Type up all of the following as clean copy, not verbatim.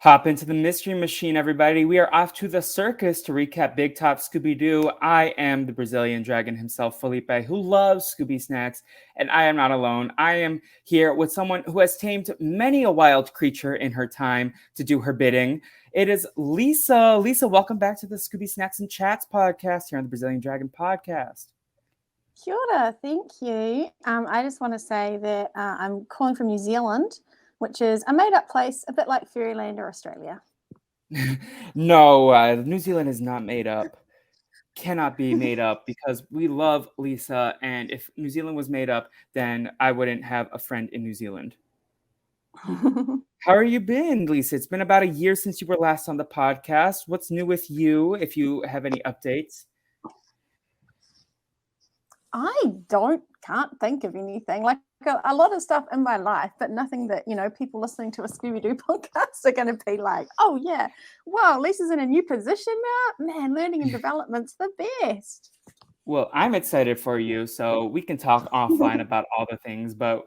Hop into the mystery machine, everybody. We are off to the circus to recap Big Top Scooby-Doo. I am the Brazilian dragon himself, Felipe, who loves Scooby Snacks, and I am not alone. I am here with someone who has tamed many a wild creature in her time to do her bidding. It is Lisa. Lisa, welcome back to the Scooby Snacks and Chats podcast here on the Brazilian Dragon podcast. Kia ora, thank you. I just want to say that I'm calling from New Zealand, which is a made-up place, a bit like Fairyland or Australia. No, New Zealand is not made up. Cannot be made up because we love Lisa. And if New Zealand was made up, then I wouldn't have a friend in New Zealand. How are you been, Lisa? It's been about a year since you were last on the podcast. What's new with you, if you have any updates? I can't think of anything. Like a lot of stuff in my life, but nothing that, people listening to a Scooby-Doo podcast are going to be like, oh, yeah, wow, Lisa's in a new position now. Man, learning and development's the best. Well, I'm excited for you, so we can talk offline about all the things, but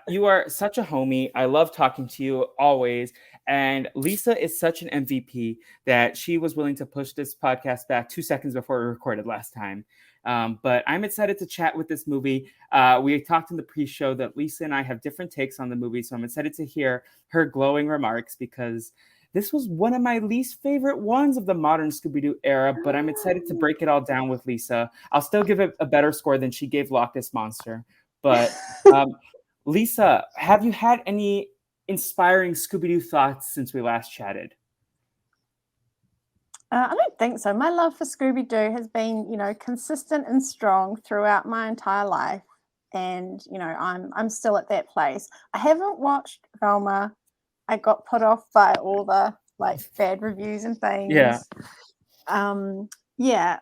you are such a homie. I love talking to you always, and Lisa is such an MVP that she was willing to push this podcast back 2 seconds before we recorded last time. But I'm excited to chat with this movie. We talked in the pre-show that Lisa and I have different takes on the movie, so I'm excited to hear her glowing remarks because this was one of my least favorite ones of the modern Scooby-Doo era, but I'm excited to break it all down with Lisa. I'll still give it a better score than she gave Loch Ness Monster. But Lisa, have you had any inspiring Scooby-Doo thoughts since we last chatted? I don't think so. My love for Scooby-Doo has been, consistent and strong throughout my entire life. And, I'm still at that place. I haven't watched Velma. I got put off by all the bad reviews and things. Yeah.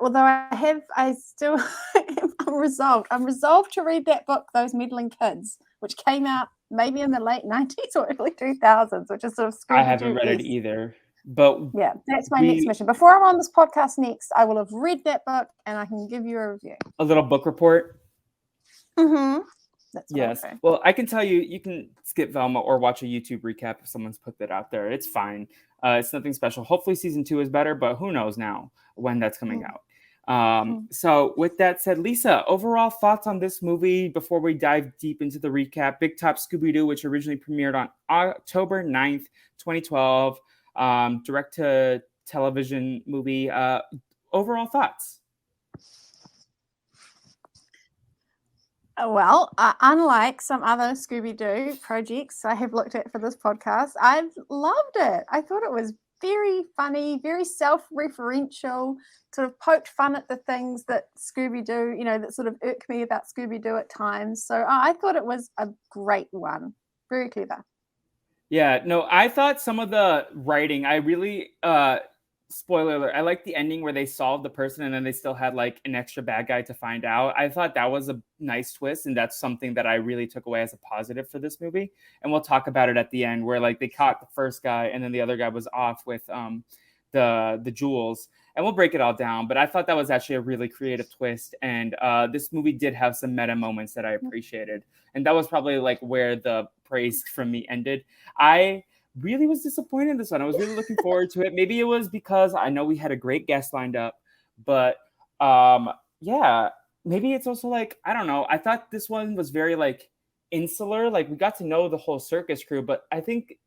Although I'm resolved. I'm resolved to read that book, Those Meddling Kids, which came out maybe in the late 90s or early 2000s, which is sort of Scooby-Doo. I haven't read it either. But yeah, that's my next mission. Before I'm on this podcast next, I will have read that book and I can give you a review. A little book report? Mm-hmm. That's yes. Well, I can tell you, you can skip Velma or watch a YouTube recap if someone's put that out there. It's fine. It's nothing special. Hopefully season 2 is better, but who knows now when that's coming out. So with that said, Lisa, overall thoughts on this movie before we dive deep into the recap. Big Top Scooby-Doo, which originally premiered on October 9th, 2012. Direct to television movie. Overall thoughts? Well, unlike some other Scooby-Doo projects I have looked at for this podcast, I've loved it. I thought it was very funny, very self-referential, sort of poked fun at the things that Scooby-Doo, that sort of irk me about Scooby-Doo at times. So I thought it was a great one. Very clever. Yeah, no, I thought some of the writing, I really, spoiler alert, I like the ending where they solved the person and then they still had an extra bad guy to find out. I thought that was a nice twist, and that's something that I really took away as a positive for this movie. And we'll talk about it at the end where they caught the first guy and then the other guy was off with the jewels. And we'll break it all down. But I thought that was actually a really creative twist. And this movie did have some meta moments that I appreciated. And that was probably where the praise from me ended. I really was disappointed in this one. I was really looking forward to it. Maybe it was because I know we had a great guest lined up. But maybe it's also I don't know. I thought this one was very insular. We got to know the whole circus crew. But I think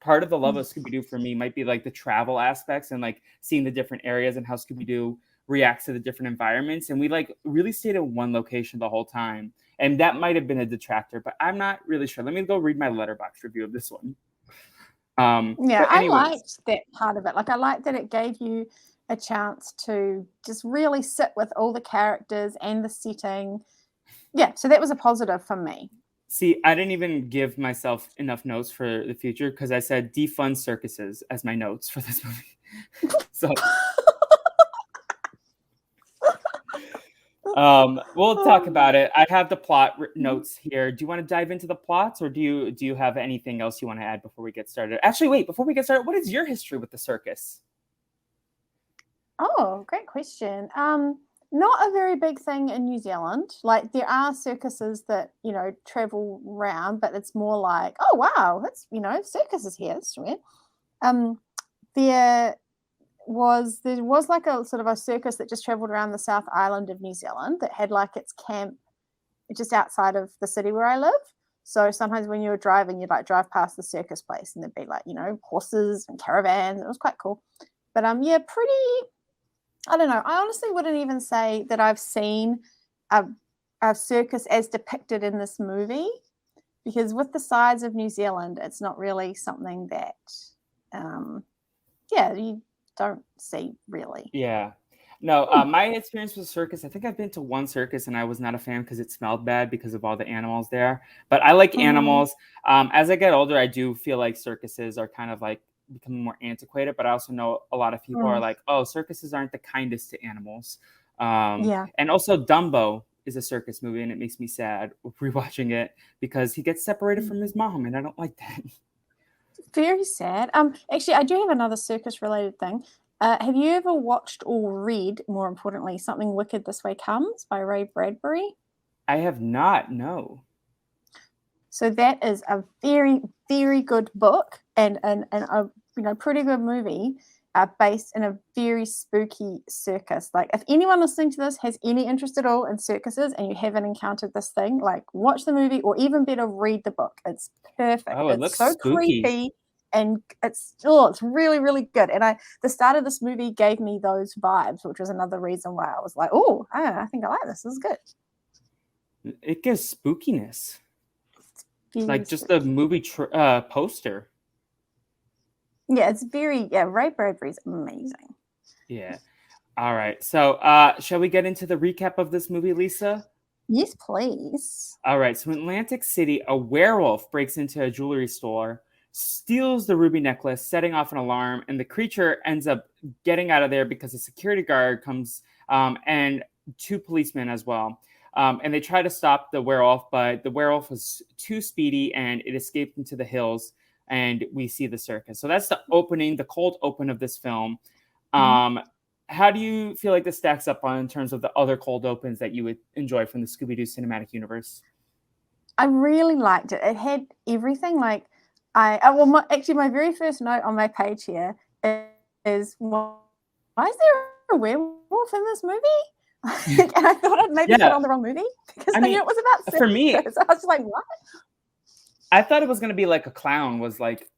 part of the love of Scooby-Doo for me might be the travel aspects and seeing the different areas and how Scooby-Doo reacts to the different environments. And we really stayed in one location the whole time. And that might have been a detractor, but I'm not really sure. Let me go read my Letterboxd review of this one. I liked that part of it. I liked that it gave you a chance to just really sit with all the characters and the setting. Yeah, so that was a positive for me. See, I didn't even give myself enough notes for the future because I said defund circuses as my notes for this movie. So we'll talk about it. I have the plot notes here. Do you want to dive into the plots, or do you have anything else you want to add before we get started? Actually, wait, before we get started, what is your history with the circus? Oh, great question. Not a very big thing in New Zealand. There are circuses that, travel around, but it's more oh, wow, that's, circuses here. That's weird. there was like a sort of a circus that just traveled around the South Island of New Zealand that had like its camp just outside of the city where I live. So sometimes when you were driving, you'd like drive past the circus place and there'd be like, horses and caravans. It was quite cool. But yeah, pretty, I don't know. I honestly wouldn't even say that I've seen a circus as depicted in this movie, because with the size of New Zealand, it's not really something that, you don't see really. Yeah. No, my experience with circus, I think I've been to one circus and I was not a fan because it smelled bad because of all the animals there. But I like animals. As I get older, I do feel like circuses are kind of like becoming more antiquated. But I also know a lot of people are like, oh, circuses aren't the kindest to animals. And also Dumbo is a circus movie and it makes me sad rewatching it because he gets separated from his mom and I don't like that. Very sad. Actually, I do have another circus-related thing. Have you ever watched or read, more importantly, Something Wicked This Way Comes by Ray Bradbury? I have not, no. So that is a very, very good book and a pretty good movie based in a very spooky circus. Like, if anyone listening to this has any interest at all in circuses and you haven't encountered this thing, like, watch the movie or even better, read the book. It's perfect. Oh, it looks so spooky. creepy. And it's really, really good. And the start of this movie gave me those vibes, which was another reason why I was like, oh, I think I like this. This is good. It gives spookiness. Like just spooky. the movie poster. Yeah, it's Ray Bradbury's amazing. Yeah. All right. So shall we get into the recap of this movie, Lisa? Yes, please. All right. So in Atlantic City, a werewolf breaks into a jewelry store, steals the ruby necklace, setting off an alarm, and the creature ends up getting out of there because a security guard comes and two policemen as well. And they try to stop the werewolf, but the werewolf was too speedy and it escaped into the hills, and we see the circus. So that's the opening, the cold open of this film. How do you feel like this stacks up in terms of the other cold opens that you would enjoy from the Scooby-Doo cinematic universe? I really liked it. It had everything. Like, my very first note on my page here is, why is there a werewolf in this movie? And I thought I'd maybe put on the wrong movie because I knew it was about circus. For me, I was just like, what? I thought it was going to be like a clown was like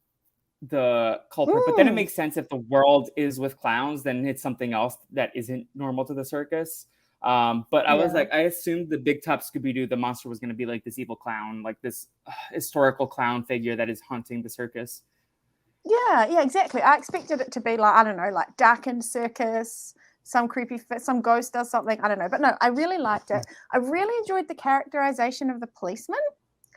the culprit, but then it makes sense if the world is with clowns, then it's something else that isn't normal to the circus. But I was like, I assumed the Big Top Scooby-Doo, the monster, was going to be like this evil clown, like this historical clown figure that is haunting the circus. Yeah, exactly. I expected it to be like, I don't know, like darkened circus, some ghost does something, I don't know. But no, I really liked it. I really enjoyed the characterization of the policemen.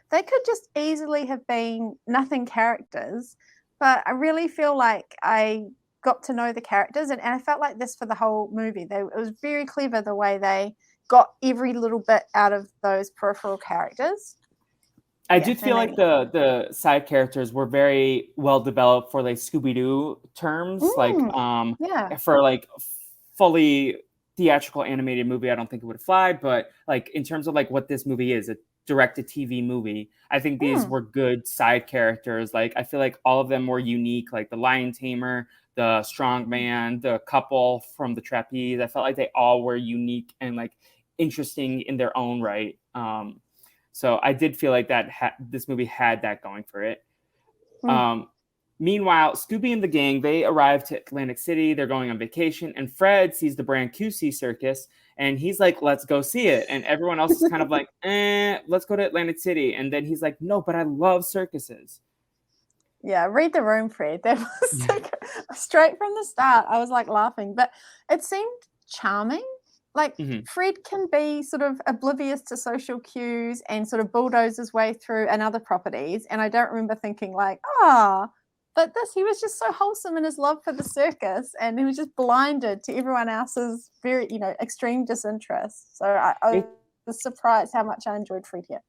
They could just easily have been nothing characters, but I really feel like I got to know the characters, and I felt like this for the whole movie. It was very clever the way they got every little bit out of those peripheral characters. I did feel like the side characters were very well developed for like Scooby-Doo terms. For like fully theatrical animated movie, I don't think it would fly, but like in terms of like what this movie is, a direct-to-TV movie, I think these were good side characters. Like I feel like all of them were unique, like the lion tamer, the strong man, the couple from the trapeze. I felt like they all were unique and like interesting in their own right. So I did feel like that this movie had that going for it. Meanwhile, Scooby and the gang, they arrive to Atlantic City. They're going on vacation, and Fred sees the Brancusi Circus, and he's like, let's go see it. And everyone else is kind of like, let's go to Atlantic City. And then he's like, no, but I love circuses. Yeah, read the room, Fred. That was like, straight from the start. I was like laughing, but it seemed charming. Like Fred can be sort of oblivious to social cues and sort of bulldoze his way through another properties. And I don't remember thinking like, but he was just so wholesome in his love for the circus, and he was just blinded to everyone else's very, extreme disinterest. So I was surprised how much I enjoyed Fred here.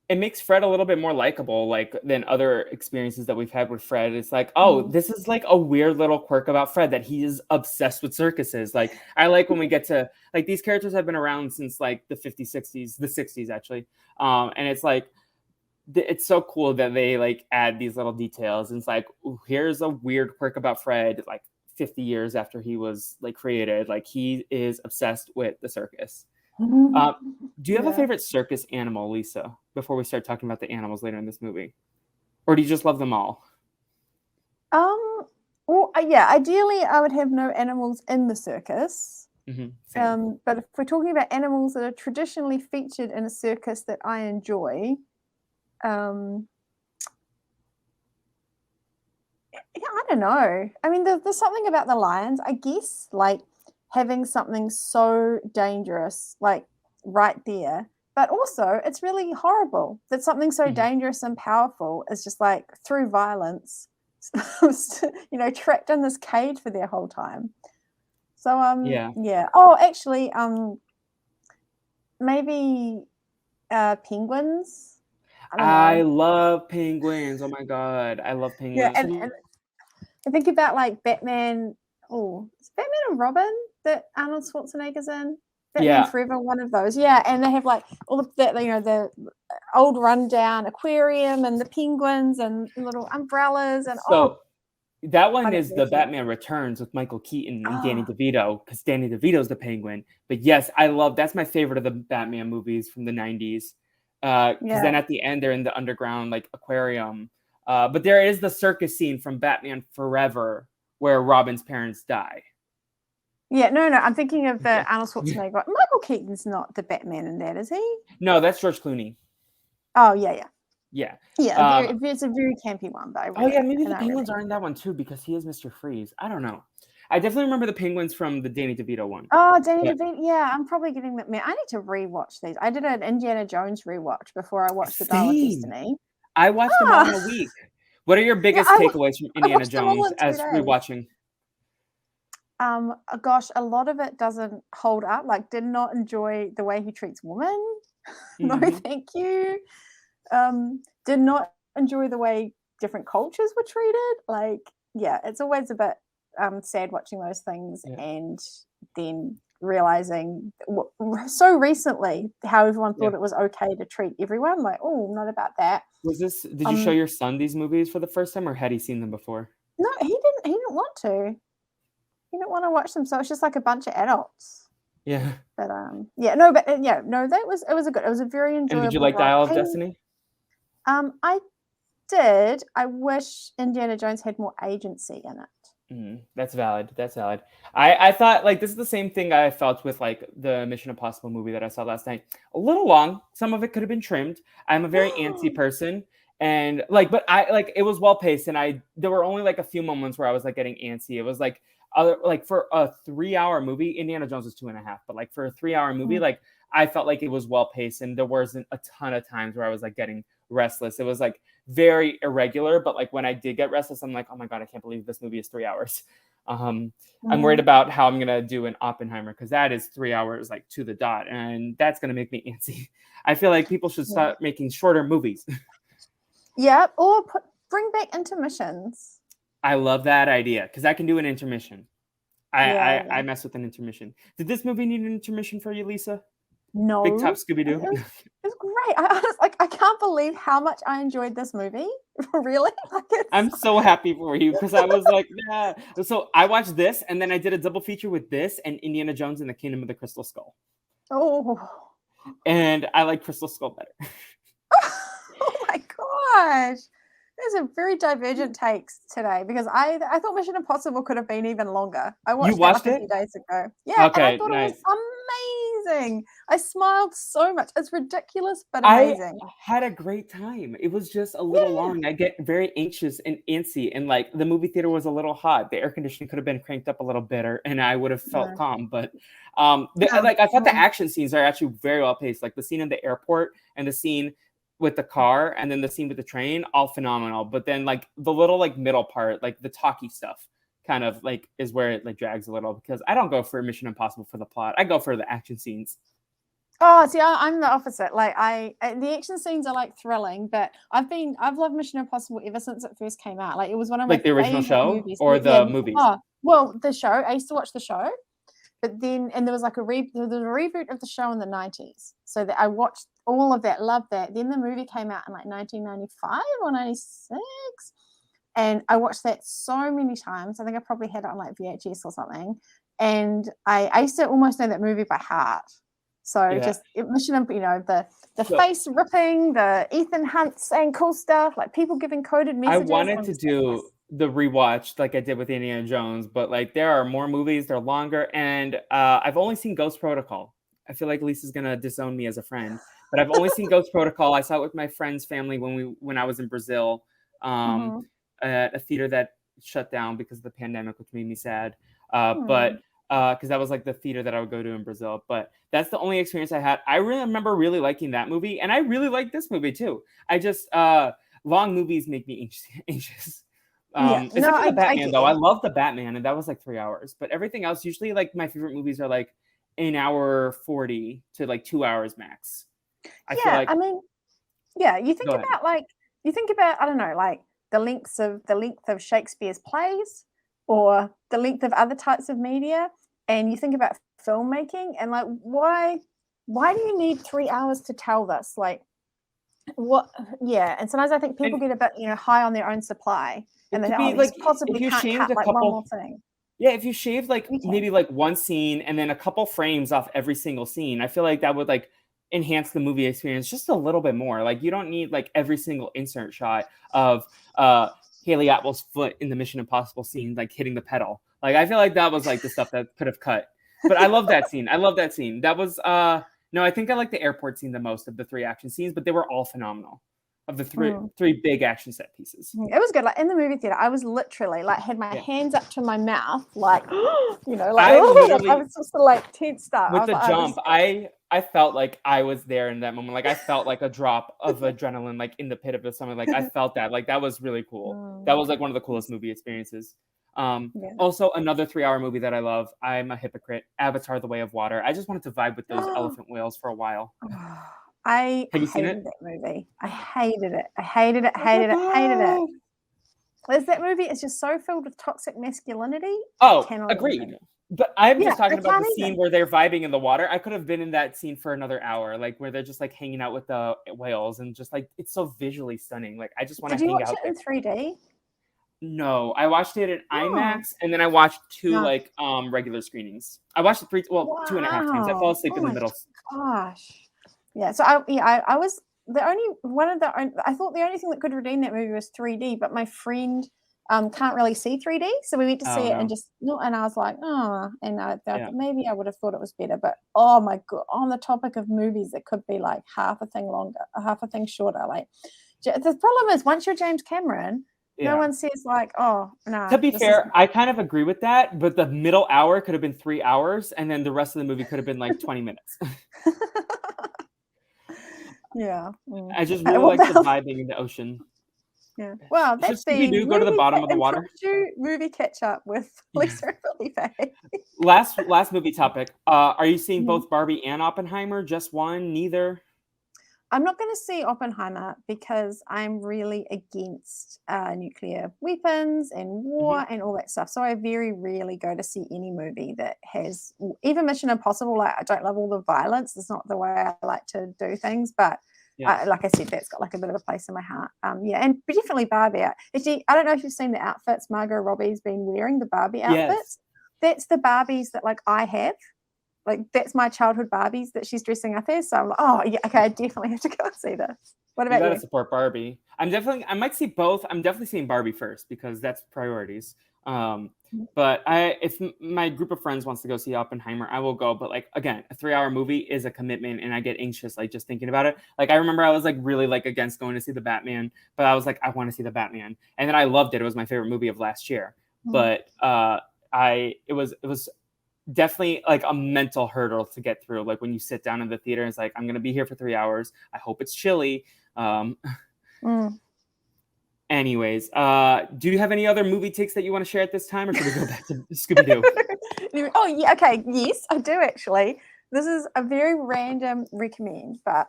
It makes Fred a little bit more likable, like than other experiences that we've had with Fred. It's like, this is like a weird little quirk about Fred that he is obsessed with circuses. Like I like when we get to like these characters have been around since like the 50s, 60s, the 60s actually. And it's like it's so cool that they like add these little details. And it's like, ooh, here's a weird quirk about Fred, like 50 years after he was like created. Like he is obsessed with the circus. Do you have a favorite circus animal, Lisa, before we start talking about the animals later in this movie? Or do you just love them all? Well, yeah, ideally I would have no animals in the circus. But if we're talking about animals that are traditionally featured in a circus that I enjoy, yeah, I don't know. I mean, there's something about the lions, I guess, like having something so dangerous, like right there. But also, it's really horrible that something so dangerous and powerful is just like through violence, trapped in this cage for their whole time. So yeah. Oh, actually, maybe penguins. I love penguins. Oh my god, I love penguins. Yeah, and I think about like Batman. Oh, is Batman and Robin that Arnold Schwarzenegger's in? Batman Forever, one of those. Yeah, and they have like all of that, the old rundown aquarium and the penguins and little umbrellas and that one is the Batman Returns with Michael Keaton and Danny DeVito, because Danny DeVito's the Penguin. But yes, that's my favorite of the Batman movies from the 90s. Because then at the end, they're in the underground like aquarium. But there is the circus scene from Batman Forever where Robin's parents die. Yeah, no, I'm thinking of the Arnold Schwarzenegger. Michael Keaton's not the Batman in that, is he? No, that's George Clooney. Oh, yeah. Yeah. It's a very campy one, but maybe the penguins are in that one too, because he is Mr. Freeze. I don't know. I definitely remember the penguins from the Danny DeVito one. Oh, Danny DeVito. Yeah, I'm probably getting that. Man, I need to rewatch these. I did an Indiana Jones rewatch before I watched The Dial of Destiny. I watched them all in a week. What are your biggest takeaways from Indiana Jones as rewatching? Gosh, a lot of it doesn't hold up. Like, did not enjoy the way he treats women. No, thank you. Did not enjoy the way different cultures were treated. Like, yeah, it's always a bit sad watching those things and then realizing so recently how everyone thought it was okay to treat everyone. Like, oh, not about that. Did you show your son these movies for the first time, or had he seen them before? No, he didn't want to. He didn't want to watch them, so it's just like a bunch of adults. Yeah. But it was a very enjoyable. And did you like Dial of Destiny? I did. I wish Indiana Jones had more agency in it. That's valid. I thought like this is the same thing I felt with like the Mission Impossible movie that I saw last night. A little long. Some of it could have been trimmed. I'm a very antsy person, and but it was well paced, and there were only like a few moments where I was like getting antsy. It was like for a 3-hour movie, Indiana Jones was 2.5, but like for a 3-hour movie, like I felt like it was well paced, and there wasn't a ton of times where I was like getting restless. It was like very irregular, but like when I did get restless, I'm like, oh my god, I can't believe this movie is 3 hours. I'm worried about how I'm gonna do in Oppenheimer, because that is 3 hours like to the dot, and that's gonna make me antsy. I feel like people should start making shorter movies. Or bring back intermissions. I love that idea, because I can do an intermission. I mess with an intermission. Did this movie need an intermission for you, Lisa? No. Big Top Scooby-Doo. It's great. I can't believe how much I enjoyed this movie. Really? I'm so happy for you, because I was like, nah. So I watched this, and then I did a double feature with this and Indiana Jones and the Kingdom of the Crystal Skull. Oh. And I like Crystal Skull better. Oh my gosh. There's a very divergent takes today, because I thought Mission Impossible could have been even longer. I watched it a few days ago. Yeah, okay, and I thought it was amazing. I smiled so much. It's ridiculous, but amazing. I had a great time. It was just a little long. I get very anxious and antsy, and like the movie theater was a little hot. The air conditioning could have been cranked up a little better, and I would have felt calm. But I thought the action scenes are actually very well paced. Like the scene in the airport and the scene with the car and then the scene with the train, all phenomenal. But then like the little like middle part, like the talky stuff kind of like is where it like drags a little, because I don't go for Mission Impossible for the plot. I go for the action scenes. Oh, see, I'm the opposite. Like the action scenes are like thrilling, but I've loved Mission Impossible ever since it first came out. Like it was one of my like the original show movies. Or the movies. Oh, well, the show. I used to watch the show. But then, and there was like a reboot of the show in the 90s. So that I watched all of that, loved that. Then the movie came out in like 1995 or 96, and I watched that so many times. I think I probably had it on like VHS or something, and I used to almost know that movie by heart. So just Mission, the So face ripping, the Ethan Hunt saying cool stuff, like people giving coded I messages. wanted to do the rewatch like I did with Indiana Jones, but like there are more movies, they're longer, and I've only seen Ghost Protocol. I feel like Lisa's gonna disown me as a friend, but I've only seen Ghost Protocol. I saw it with my friend's family when I was in Brazil, at a theater that shut down because of the pandemic, which made me sad. But because that was like the theater that I would go to in Brazil. But that's the only experience I had. I really remember really liking that movie, and I really like this movie too. I just long movies make me anxious. Except for the Batman, though. I love the Batman, and that was like 3 hours. But everything else, usually, like my favorite movies are like an hour 40 to like 2 hours max. I feel like, I mean, you think about I don't know, like the length of Shakespeare's plays or the length of other types of media, and you think about filmmaking and like why do you need 3 hours to tell this? Like what? Yeah, and sometimes I think people get a bit high on their own supply, and then like possibly if you can't shaved cut like one more thing. Yeah, if you shaved like maybe like one scene and then a couple frames off every single scene, I feel like that would like enhance the movie experience just a little bit more. Like you don't need like every single insert shot of Haley Atwell's foot in the Mission Impossible scene, like hitting the pedal. Like I feel like that was like the stuff that could have cut. But I love that scene. That was no, I think I like the airport scene the most of the 3 action scenes, but they were all phenomenal. Of the three big action set pieces. It was good. Like in the movie theater, I was literally like had my hands up to my mouth, like I was just like tensed up. With the jump, I felt like I was there in that moment. Like I felt like a drop of adrenaline, like in the pit of the stomach. Like I felt that. Like that was really cool. That was like one of the coolest movie experiences. Also, another 3-hour movie that I love. I'm a hypocrite. Avatar: The Way of Water. I just wanted to vibe with those elephant whales for a while. I hated that movie. I hated it. There's that movie is just so filled with toxic masculinity. Oh, agreed. But I'm just talking about the scene where they're vibing in the water. I could have been in that scene for another hour, like where they're just like hanging out with the whales and just like it's so visually stunning. Like I just want to hang out. Did you watch it in 3D? No, I watched it in IMAX and then I watched two like regular screenings. I watched it 2.5 times. I fell asleep in the middle. Gosh. Yeah, so I was the only one of the I thought the only thing that could redeem that movie was 3D, but my friend can't really see 3D, so we went to see it and and I was like, maybe I would have thought it was better, but oh my god, on the topic of movies that could be like half a thing longer, half a thing shorter. Like the problem is once you're James Cameron, no one says like, oh no. To be fair, I kind of agree with that, but the middle hour could have been 3 hours, and then the rest of the movie could have been like 20 minutes. Yeah. I just really like the vibing in the ocean. Yeah. Well, that's the Scooby-Doo go to the bottom of the water. Movie catch up with Lisa and Felipe. last movie topic. Are you seeing both Barbie and Oppenheimer? Just one? Neither? I'm not going to see Oppenheimer because I'm really against nuclear weapons and war and all that stuff. So I very rarely go to see any movie that has, even Mission Impossible. Like I don't love all the violence. It's not the way I like to do things. But like I said, that's got like a bit of a place in my heart. And definitely Barbie. Actually, I don't know if you've seen the outfits Margot Robbie's been wearing, the Barbie outfits. That's the Barbies that like I have. Like that's my childhood Barbies that she's dressing up as. So I'm like, oh yeah, okay, I definitely have to go and see this. What about you? You gotta support Barbie. I might see both. I'm definitely seeing Barbie first because that's priorities. But if my group of friends wants to go see Oppenheimer, I will go. But like again, a 3-hour movie is a commitment, and I get anxious like just thinking about it. Like I remember I was like really like against going to see the Batman, but I was like I want to see the Batman, and then I loved it. It was my favorite movie of last year. But it was definitely like a mental hurdle to get through. Like when you sit down in the theater, it's like I'm gonna be here for 3 hours. I hope it's chilly. Anyways, do you have any other movie takes that you want to share at this time, or should we go back to Scooby-Doo? Oh yeah, okay, yes, I do actually. This is a very random recommend, but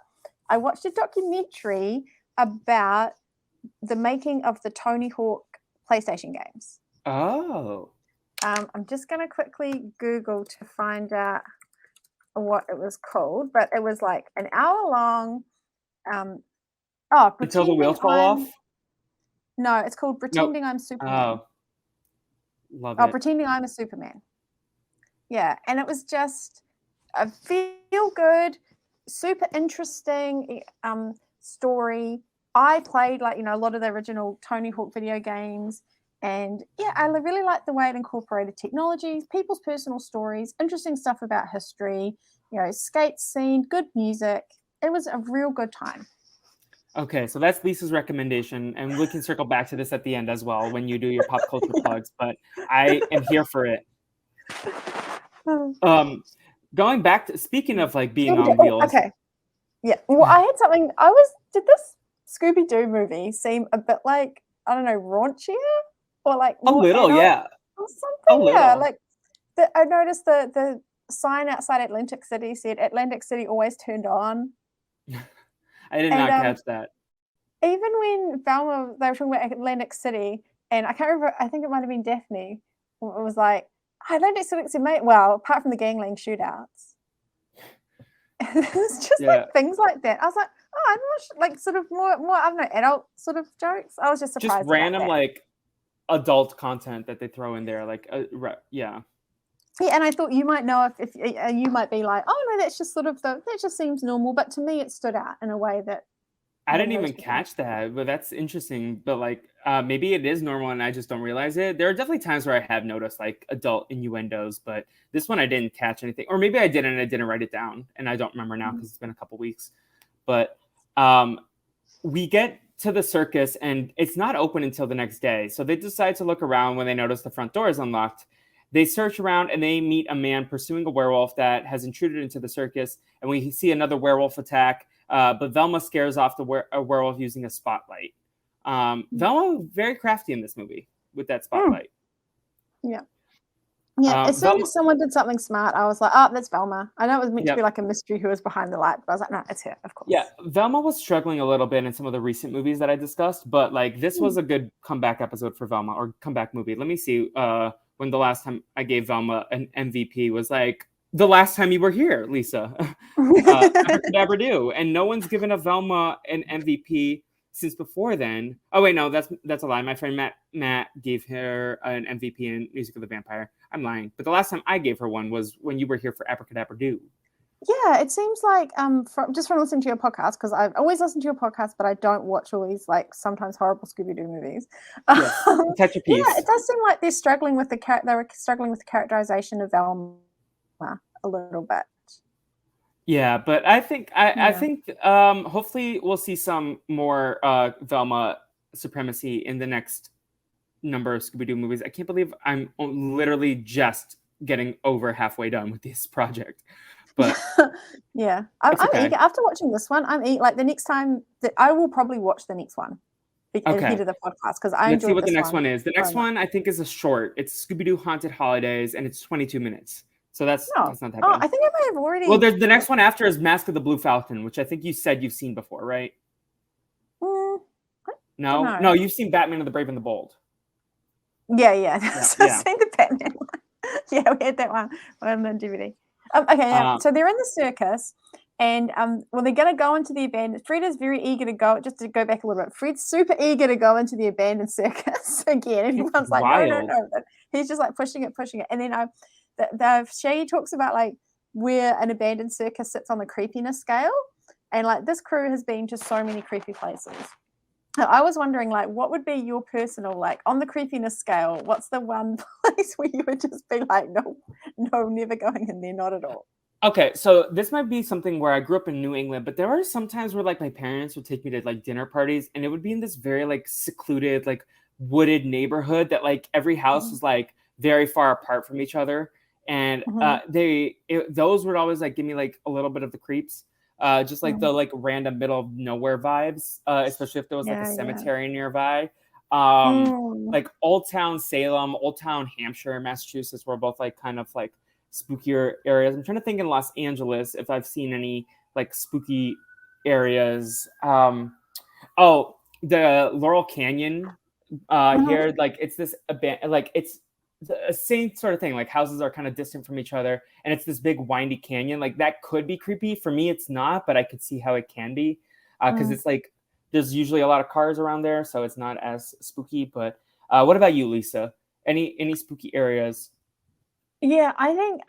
I watched a documentary about the making of the Tony Hawk PlayStation games. Oh. I'm just going to quickly Google to find out what it was called, but it was like an hour long. Until the wheels fall off? No, it's called Pretending I'm Superman. Oh, love it. Pretending I'm a Superman. Yeah, and it was just a feel good, super interesting story. I played a lot of the original Tony Hawk video games, and yeah, I really liked the way it incorporated technologies, people's personal stories, interesting stuff about history, skate scene, good music. It was a real good time. Okay, so that's Lisa's recommendation, and we can circle back to this at the end as well when you do your pop culture plugs, but I am here for it. Going back to, speaking of like being on wheels. Okay. Yeah. Well, I had something. Did this Scooby-Doo movie seem a bit like, I don't know, raunchier? Or like a little, yeah. Or something. Yeah. Like I noticed the sign outside Atlantic City said Atlantic City always turned on. I did not catch that. Even when Velma, they were talking about Atlantic City, and I can't remember, I think it might have been Daphne, it was like, Atlantic City, mate, well, apart from the gangland shootouts. It was just like things like that. I was like, I'm not like sort of more, I don't know, adult sort of jokes. I was just surprised. Just random like adult content that they throw in there, like yeah. Yeah, and I thought you might know if you might be like, oh no, that's just sort of that just seems normal. But to me, it stood out in a way that I didn't even catch that, but that's interesting. But like, maybe it is normal and I just don't realize it. There are definitely times where I have noticed like adult innuendos, but this one I didn't catch anything, or maybe I did and I didn't write it down, and I don't remember now because it's been a couple weeks. But we get to the circus and it's not open until the next day, so they decide to look around when they notice the front door is unlocked. They search around and they meet a man pursuing a werewolf that has intruded into the circus, and we see another werewolf attack. But Velma scares off a werewolf using a spotlight. Velma very crafty in this movie with that spotlight. Yeah. Yeah, as soon as someone did something smart, I was like, oh, that's Velma. I know it was meant to be like a mystery who was behind the light, but I was like, no, it's her, of course. Yeah, Velma was struggling a little bit in some of the recent movies that I discussed, but like this was a good comeback episode for Velma, or comeback movie. Let me see when the last time I gave Velma an MVP was like the last time you were here, Lisa. Abracadabra-doo. And no one's given a Velma an MVP since before then. Oh wait, no, that's a lie. My friend Matt gave her an MVP in Music of the Vampire. I'm lying. But the last time I gave her one was when you were here for Abracadabra-doo. Yeah, it seems like from listening to your podcast, because I've always listened to your podcast, but I don't watch all these like sometimes horrible Scooby-Doo movies. Yes, catch a piece. Yeah, it does seem like they're struggling with the characterization of Velma a little bit. Yeah, but I think hopefully we'll see some more Velma supremacy in the next number of Scooby-Doo movies. I can't believe I'm literally just getting over halfway done with this project. But yeah, I'm eager. After watching this one, I'm eager. Like the next time that I will probably watch the next one ahead of the podcast, because I Let's see what the next one is. The next one I think is a short. It's Scooby-Doo Haunted Holidays, and it's 22 minutes. So that's not that bad. Oh, I think I may have already. Well, there's the next one after is Mask of the Blue Falcon, which I think you said you've seen before, right? No, you've seen Batman and the Brave and the Bold. Yeah. So I've seen the Batman one. Yeah, we had that one on the DVD. So they're in the circus, and they're going to go into the abandoned. Fred is very eager to go. Just to go back a little bit, Fred's super eager to go into the abandoned circus again, and everyone's like, no. But he's just like pushing it, and then the Shaggy talks about like where an abandoned circus sits on the creepiness scale, and like this crew has been to so many creepy places. So I was wondering, like, what would be your personal, like, on the creepiness scale, what's the one place where you would just be like, no, never going in there, not at all? Okay, so this might be something where I grew up in New England, but there are some times where like my parents would take me to like dinner parties, and it would be in this very like secluded, like wooded neighborhood that like every house was like very far apart from each other. And those would always like give me like a little bit of the creeps. Just like the like random middle of nowhere vibes, especially if there was like a cemetery nearby. Like Old Town Salem, Old Town Hampshire, Massachusetts were both like kind of like spookier areas. I'm trying to think in Los Angeles if I've seen any like spooky areas. The Laurel Canyon here, like it's this like it's the same sort of thing. Like houses are kind of distant from each other, and it's this big windy canyon. Like that could be creepy. For me, it's not, but I could see how it can be because it's like there's usually a lot of cars around there, so it's not as spooky. But what about you, Lisa? Any spooky areas? Yeah, I think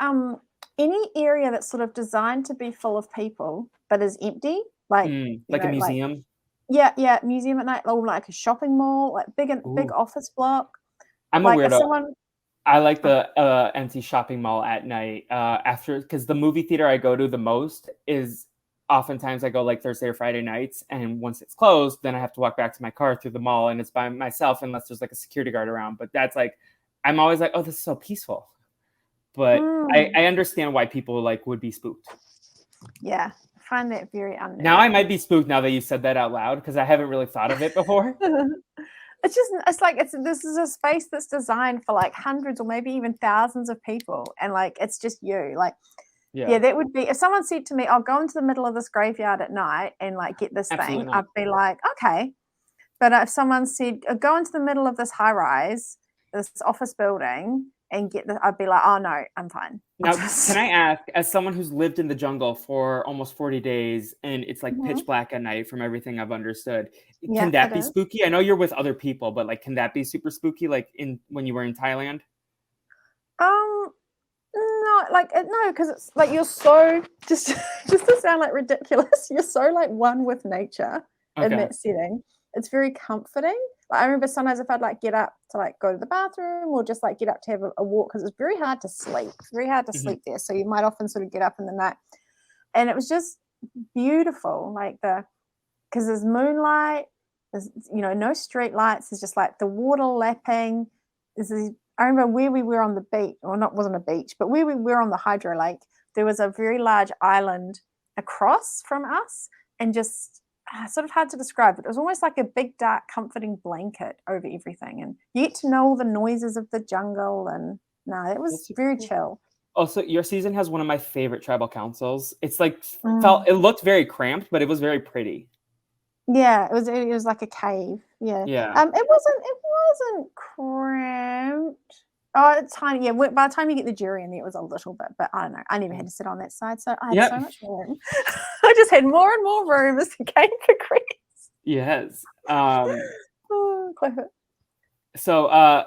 any area that's sort of designed to be full of people but is empty, like Like a museum? yeah, museum at night, or like a shopping mall, like big Ooh. office block. I'm a Like if weirdo. someone I like oh, the empty shopping mall at night after because the movie theater I go to the most is oftentimes I go like Thursday or Friday nights, and once it's closed, then I have to walk back to my car through the mall, and it's by myself unless there's like a security guard around. But that's like I'm always like, oh, this is so peaceful. But I understand why people like would be spooked. yeah, I find that very unnerving. Now I might be spooked now that you said that out loud because I haven't really thought of it before. This is a space that's designed for like hundreds or maybe even thousands of people, and like it's just you. Like yeah, that would be if someone said to me, I'll go into the middle of this graveyard at night and like get this Absolutely thing, not. I'd be like, okay. But if someone said, go into the middle of this high rise, this office building, and get this, I'd be like, oh no, I'm fine. Now, can I ask, as someone who's lived in the jungle for almost 40 days and it's like pitch black at night from everything I've understood, can that be spooky? I know you're with other people, but like, can that be super spooky? Like when you were in Thailand? No, like no, because it's like you're so just to sound like ridiculous, you're so like one with nature in that setting. It's very comforting. Like, I remember sometimes if I'd like get up to like go to the bathroom or just like get up to have a walk because it's very hard to sleep. It's very hard to sleep there. So you might often sort of get up in the night, and it was just beautiful. Like because there's moonlight, there's no street lights. There's just like the water lapping. I remember where we were on the beach, or not wasn't a beach, but where we were on the hydro lake, there was a very large island across from us, and just sort of hard to describe, but it was almost like a big, dark, comforting blanket over everything. And you get to know all the noises of the jungle, and it was very chill. Also, your season has one of my favorite tribal councils. It's like it looked very cramped, but it was very pretty. Yeah, it was like a cave. Yeah. It wasn't cramped. Oh, it's tiny. Yeah, by the time you get the jury in there, it was a little bit, but I don't know. I never had to sit on that side, so I had so much room. I just had more and more room as the game progressed. Yes. Clip it. So,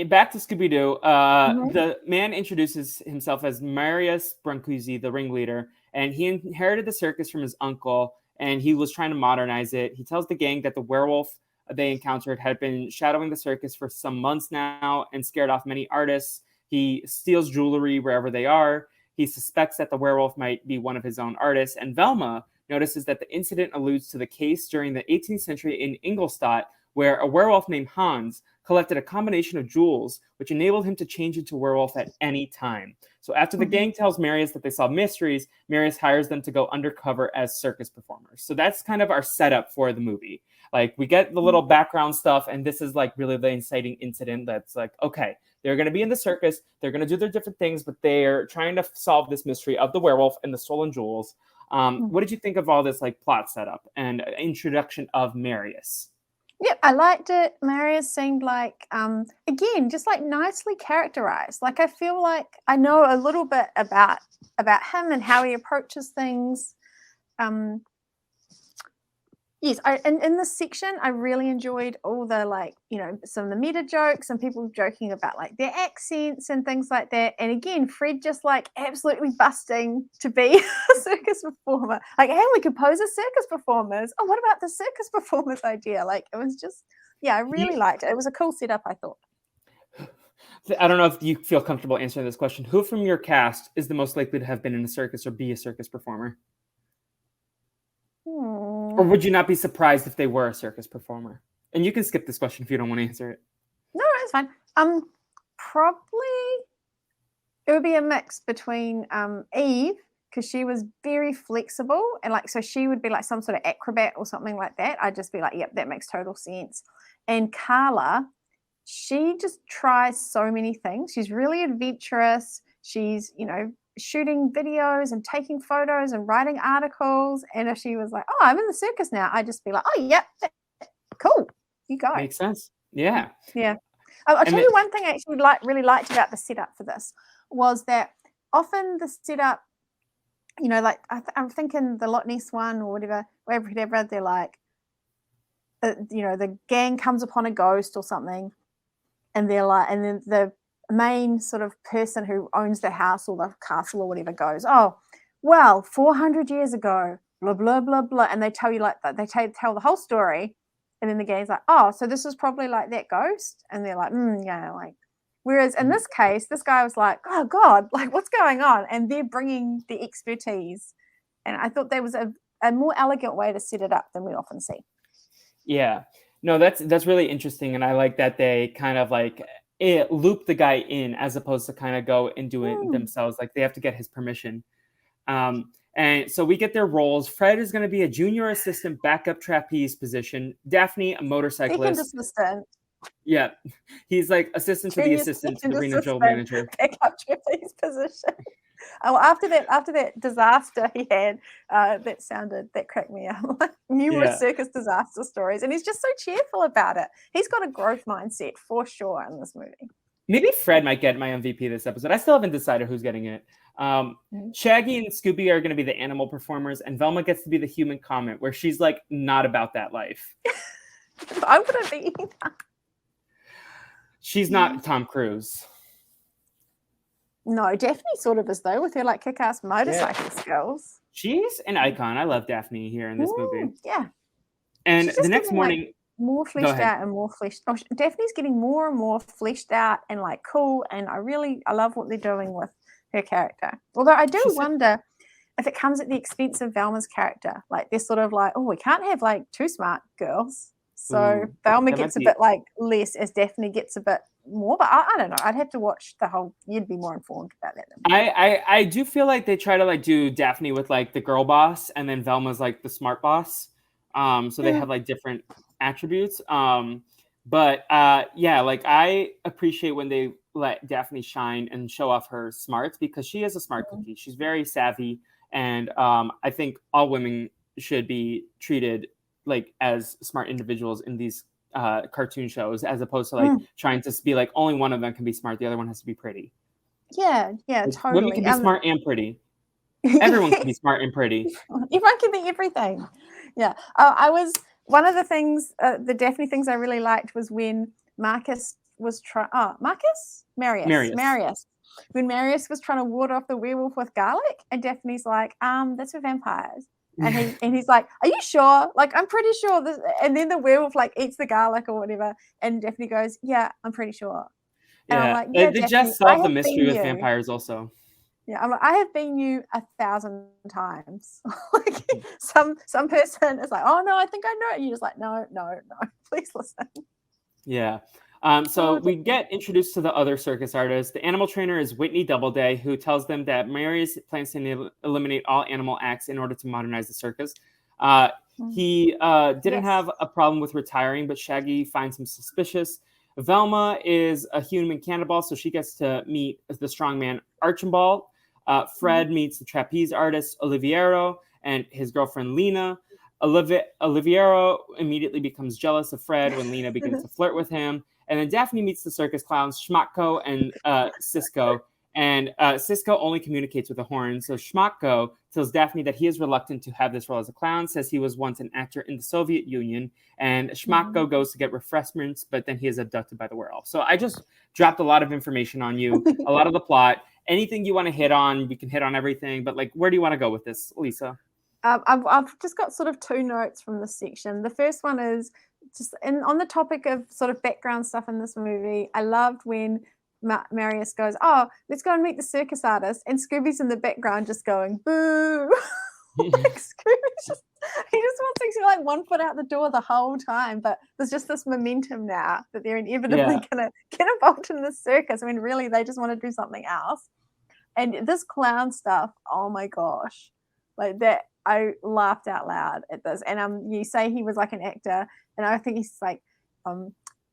back to Scooby-Doo. The man introduces himself as Marius Brancusi, the ringleader, and he inherited the circus from his uncle, and he was trying to modernize it. He tells the gang that the werewolf they encountered had been shadowing the circus for some months now and scared off many artists. He steals jewelry wherever they are. He suspects that the werewolf might be one of his own artists. And Velma notices that the incident alludes to the case during the 18th century in Ingolstadt, where a werewolf named Hans collected a combination of jewels, which enabled him to change into a werewolf at any time. So after the gang tells Marius that they solve mysteries, Marius hires them to go undercover as circus performers. So that's kind of our setup for the movie. Like, we get the little background stuff, and this is like really the inciting incident that's like, okay, they're going to be in the circus, they're going to do their different things, but they're trying to solve this mystery of the werewolf and the stolen jewels. What did you think of all this like plot setup and introduction of Marius? Yeah, I liked it. Marius seemed like, again, just like nicely characterized. Like I feel like I know a little bit about him and how he approaches things. Yes, in this section, I really enjoyed all the some of the meta jokes and people joking about like their accents and things like that. And again, Fred just like absolutely busting to be a circus performer. Like, hey, we could pose as circus performers. Oh, what about the circus performers idea? Like, it was just, I really liked it. It was a cool setup, I thought. I don't know if you feel comfortable answering this question. Who from your cast is the most likely to have been in a circus or be a circus performer? Or would you not be surprised if they were a circus performer? And you can skip this question if you don't want to answer it. No, it's fine. Probably it would be a mix between Eve, because she was very flexible, and like so she would be like some sort of acrobat or something like that. I'd just be like, yep, that makes total sense. And Carla, she just tries so many things. She's really adventurous. She's, shooting videos and taking photos and writing articles. And if she was like, oh, I'm in the circus now, I'd just be like, oh, yep, cool, you go. Makes sense. Yeah. Yeah. I'll tell then, you one thing I actually really liked about the setup for this was that often the setup, you know, like I'm thinking the Loch Ness one or whatever, they're like, you know, the gang comes upon a ghost or something, and they're like, and then the main sort of person who owns the house or the castle or whatever goes, oh, well, 400 years ago, blah blah blah blah, and they tell you like that, they tell the whole story, and then the gang's like, oh, so this is probably like that ghost, and they're like, yeah, like. Whereas in this case, this guy was like, oh God, like what's going on? And they're bringing the expertise, and I thought there was a more elegant way to set it up than we often see. Yeah, no, that's really interesting, and I like that they kind of like loop the guy in as opposed to kind of go and do it themselves. Like they have to get his permission. And so we get their roles. Fred is going to be a junior assistant backup trapeze position. Daphne, a motorcyclist. Second assistant. Yeah, he's like assistant to the assistant to the regional manager. Backup trapeze position. Oh, after that disaster he had, that cracked me up. Numerous circus disaster stories, and he's just so cheerful about it. He's got a growth mindset for sure in this movie. Maybe Fred might get my MVP this episode. I still haven't decided who's getting it. Shaggy and Scooby are going to be the animal performers, and Velma gets to be the human comment, where she's like not about that life. I wouldn't be either. She's not Tom Cruise. No, Daphne sort of is though, with her like kick-ass motorcycle skills. She's an icon. I love Daphne here in this movie. Yeah. And the next morning, like, more fleshed out and more fleshed. Oh, Daphne's getting more and more fleshed out and like cool. And I love what they're doing with her character. Although I do wonder if it comes at the expense of Velma's character. Like they're sort of like, oh, we can't have like two smart girls. So Velma gets a bit like less as Daphne gets a bit more, but I don't know. I'd have to watch the whole. You'd be more informed about that than me. I do feel like they try to like do Daphne with like the girl boss, and then Velma's like the smart boss. So they have like different attributes. But like I appreciate when they let Daphne shine and show off her smarts, because she is a smart cookie. She's very savvy, and I think all women should be treated like as smart individuals in these cartoon shows, as opposed to like trying to be like only one of them can be smart, the other one has to be pretty. Yeah, like, totally. Women can be smart and pretty. Everyone can be smart and pretty. Everyone can be everything. Yeah. I was one of the things, the Daphne things I really liked was when Marius. When Marius was trying to ward off the werewolf with garlic, and Daphne's like, that's for vampires. And he's like, are you sure? Like, I'm pretty sure this. And then the werewolf like eats the garlic or whatever. And Daphne goes, yeah, I'm pretty sure. And I'm like, yeah, they just solved the mystery with vampires also. Yeah, I'm like, I have been you 1,000 times. Like some person is like, oh no, I think I know it. And you're just like, no, please listen. Yeah. So we get introduced to the other circus artists. The animal trainer is Whitney Doubleday, who tells them that Marius plans to eliminate all animal acts in order to modernize the circus. He didn't have a problem with retiring, but Shaggy finds him suspicious. Velma is a human cannibal, so she gets to meet the strongman Archibald. Fred meets the trapeze artist Oliviero and his girlfriend Lena. Oliviero immediately becomes jealous of Fred when Lena begins to flirt with him. And then Daphne meets the circus clowns Schmatko and Cisco. And Cisco only communicates with a horn. So Schmatko tells Daphne that he is reluctant to have this role as a clown, says he was once an actor in the Soviet Union. And Schmatko goes to get refreshments, but then he is abducted by the werewolf. So I just dropped a lot of information on you, a lot of the plot. Anything you want to hit on, we can hit on everything. But like, where do you want to go with this, Lisa? I've just got sort of two notes from this section. The first one is just on the topic of sort of background stuff in this movie. I loved when Marius goes, oh, let's go and meet the circus artist, and Scooby's in the background just going, boo. Like Scooby he just wants to like one foot out the door the whole time, but there's just this momentum now that they're inevitably gonna get involved in the circus. I mean, really, they just want to do something else. And this clown stuff, oh my gosh, like that. I laughed out loud at this. And you say he was like an actor, and I think he's like,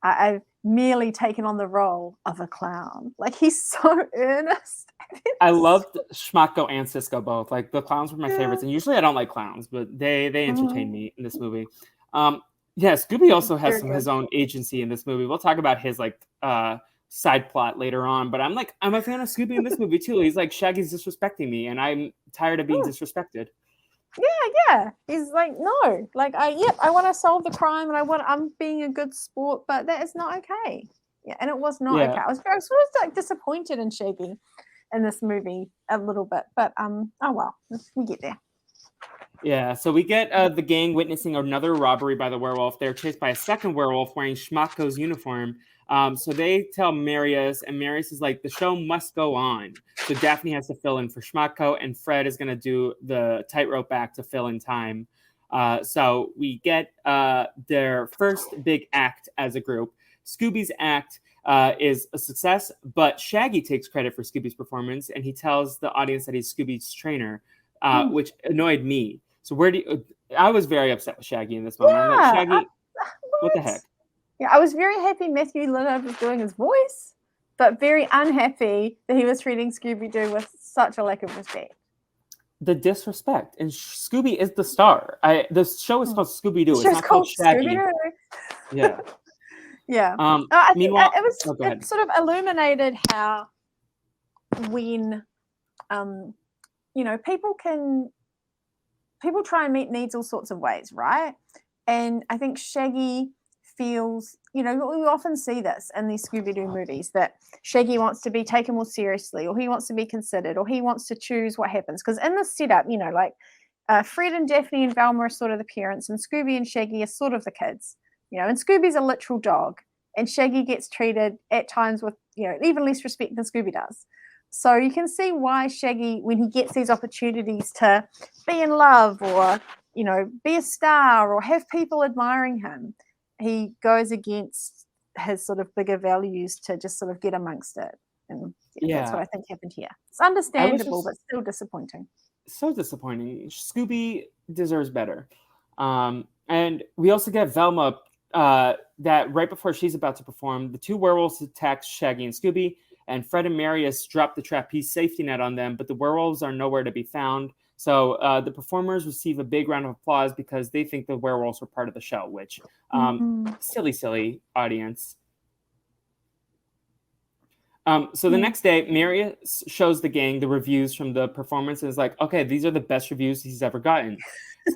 I've merely taken on the role of a clown. Like, he's so earnest. I loved Schmatko and Cisco both. Like, the clowns were my favorites. And usually I don't like clowns, but they entertain me in this movie. Yeah, Scooby also has Very some good. his own agency in this movie. We'll talk about his side plot later on, but I'm a fan of Scooby in this movie too. He's like, Shaggy's disrespecting me, and I'm tired of being Hmm. disrespected. Yeah. He's like, no, like I want to solve the crime and I'm being a good sport, but that is not okay. Yeah, and it was not Yeah. okay. I was sort of like disappointed in Shaggy in this movie a little bit, but oh well, we get there. Yeah, so we get the gang witnessing another robbery by the werewolf. They're chased by a second werewolf wearing Schmatko's uniform. So they tell Marius, and Marius is like, the show must go on. So Daphne has to fill in for Schmatko, and Fred is going to do the tightrope act to fill in time. So we get their first big act as a group. Scooby's act is a success, but Shaggy takes credit for Scooby's performance, and he tells the audience that he's Scooby's trainer, which annoyed me. So I was very upset with Shaggy in this moment. I'm like, Yeah, Shaggy, what the heck? Yeah, I was very happy Matthew Lillard was doing his voice, but very unhappy that he was treating Scooby-Doo with such a lack of respect. The disrespect. And Scooby is the star. The show is called Scooby-Doo. It's not called Shaggy. Scooby-Doo. Yeah. Yeah. I think meanwhile, it sort of illuminated how when people try and meet needs all sorts of ways, right? And I think Shaggy feels, we often see this in these Scooby-Doo movies, that Shaggy wants to be taken more seriously, or he wants to be considered, or he wants to choose what happens. Because in this setup, Fred and Daphne and Velma are sort of the parents, and Scooby and Shaggy are sort of the kids. And Scooby's a literal dog, and Shaggy gets treated at times with, even less respect than Scooby does. So you can see why Shaggy, when he gets these opportunities to be in love or, be a star or have people admiring him, he goes against his sort of bigger values to just sort of get amongst it. And that's what I think happened here. It's understandable, but still disappointing. So disappointing. Scooby deserves better. And we also get Velma that right before she's about to perform, the two werewolves attack Shaggy and Scooby, and Fred and Marius drop the trapeze safety net on them, but the werewolves are nowhere to be found. So the performers receive a big round of applause because they think the werewolves were part of the show, which silly audience. So the next day, Marius shows the gang the reviews from the performance and is like, okay, these are the best reviews he's ever gotten.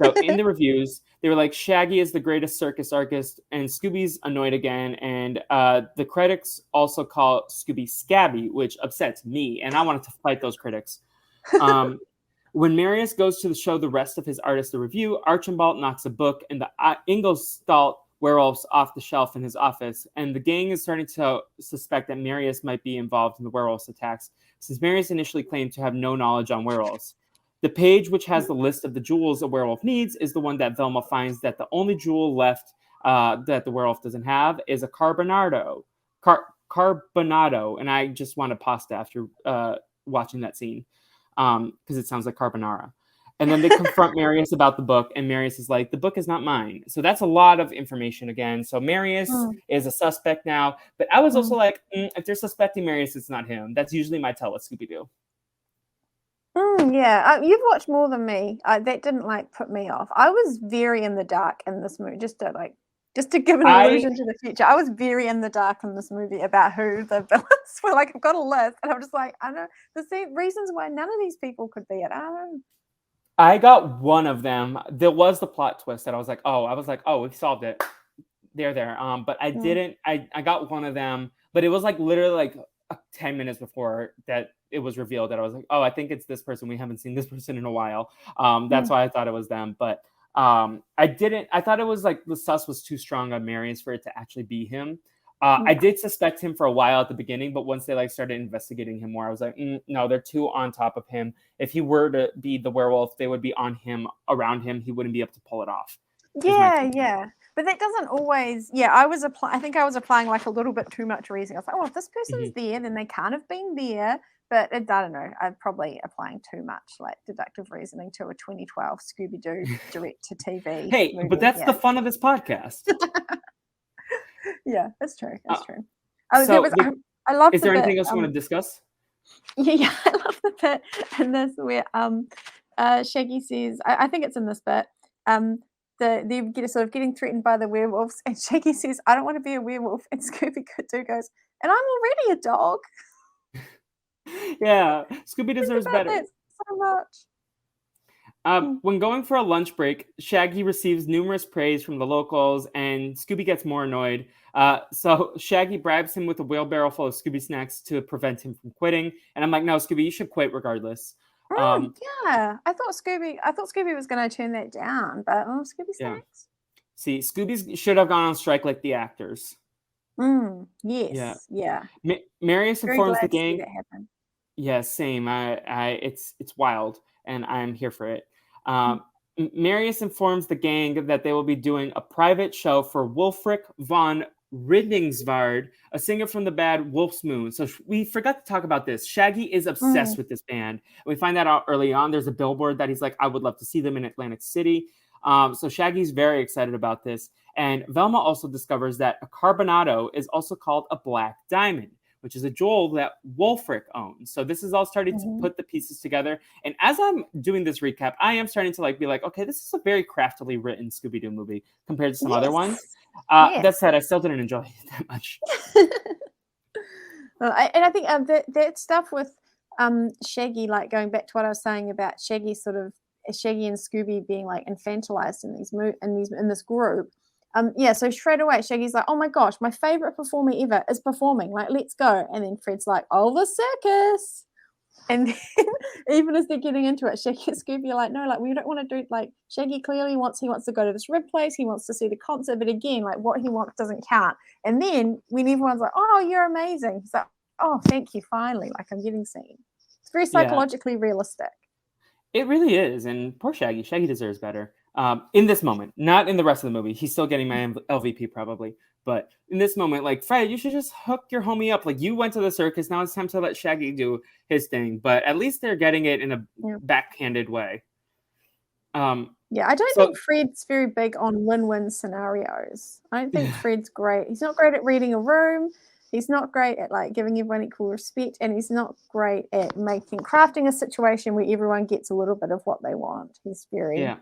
So in the reviews, they were like, Shaggy is the greatest circus artist, and Scooby's annoyed again. And the critics also call Scooby scabby, which upsets me, and I wanted to fight those critics. When Marius goes to show the rest of his artists the review, Archibald knocks a book, and the Inglestalt werewolves off the shelf in his office, and the gang is starting to suspect that Marius might be involved in the werewolves attacks, since Marius initially claimed to have no knowledge on werewolves. The page which has the list of the jewels a werewolf needs is the one that Velma finds that the only jewel left that the werewolf doesn't have is a carbonado, and I just wanted pasta after watching that scene because it sounds like carbonara. And then they confront Marius about the book, and Marius is like, the book is not mine. So that's a lot of information again. So Marius is a suspect now. But I was also like, if they're suspecting Marius, it's not him. That's usually my tell with Scooby-Doo. Yeah, you've watched more than me. That didn't put me off. I was very in the dark in this movie, just to give an illusion to the future. I was very in the dark in this movie about who the villains were. I've got a list, and I'm just like, I don't know the reasons why none of these people could be it. I don't know. I got one of them. There was the plot twist that I was like, oh, we solved it. They're there. But I didn't. I got one of them, but it was literally 10 minutes before that it was revealed that I was like, oh, I think it's this person. We haven't seen this person in a while. That's why I thought it was them. But I didn't. I thought it was the sus was too strong on Marius for it to actually be him. I did suspect him for a while at the beginning, but once they started investigating him more, I was like, no, they're too on top of him. If he were to be the werewolf, they would be on him, around him. He wouldn't be able to pull it off. Yeah. But that doesn't always. Yeah, I think I was applying a little bit too much reasoning. I was like, oh, if this person's there, then they can't have been there. But I don't know. I'm probably applying too much deductive reasoning to a 2012 Scooby-Doo direct-to-TV. Hey, movie. But that's the fun of this podcast. Yeah, that's true. That's true. I love. Is there bit, anything else you want to discuss? Yeah, I love the bit in this where Shaggy says, I think it's in this bit, they're sort of getting threatened by the werewolves, and Shaggy says, "I don't want to be a werewolf," and Scooby-Doo goes, "And I'm already a dog." Yeah, Scooby Think deserves about better. that so much. When going for a lunch break, Shaggy receives numerous praise from the locals, and Scooby gets more annoyed. So Shaggy bribes him with a wheelbarrow full of Scooby Snacks to prevent him from quitting. And I'm like, no, Scooby, you should quit regardless. Um, Yeah, I thought Scooby was going to turn that down, but Scooby yeah. Snacks. See, Scooby should have gone on strike like the actors. Yeah. Yes, yeah. Marius Very informs the glad to see gang. that happen. Yeah, same. It's wild, and I'm here for it. Marius informs the gang that they will be doing a private show for Wolfric von Riddingsvard, a singer from the band Wolf's Moon. So we forgot to talk about this. Shaggy is obsessed with this band. We find that out early on. There's a billboard that he's like, I would love to see them in Atlantic City. So Shaggy's very excited about this. And Velma also discovers that a carbonado is also called a black diamond, which is a jewel that Wolfric owns. So this is all starting to put the pieces together. And as I'm doing this recap, I am starting to be like, okay, this is a very craftily written Scooby-Doo movie compared to some other ones. That said, I still didn't enjoy it that much. I think that stuff with Shaggy, like going back to what I was saying about Shaggy and Scooby being like infantilized in this group. So straight away, Shaggy's like, "Oh my gosh, my favorite performer ever is performing. Like, let's go." And then Fred's like, "Oh, the circus." And then even as they're getting into it, Shaggy and Scooby are like, "No, like we don't want to do like Shaggy clearly wants to go to this rib place. He wants to see the concert, but again, like what he wants doesn't count." And then when everyone's like, "Oh, you're amazing," he's like, "Oh, thank you, finally. Like I'm getting seen." It's very psychologically realistic. It really is, and poor Shaggy. Shaggy deserves better. In this moment, not in the rest of the movie. He's still getting my LVP probably, but in this moment, like Fred, you should just hook your homie up. Like you went to the circus, now it's time to let Shaggy do his thing. But at least they're getting it in a backhanded way. I don't think Fred's very big on win-win scenarios. I don't think Fred's great. He's not great at reading a room. He's not great at like giving everyone equal respect, and he's not great at crafting a situation where everyone gets a little bit of what they want. He's very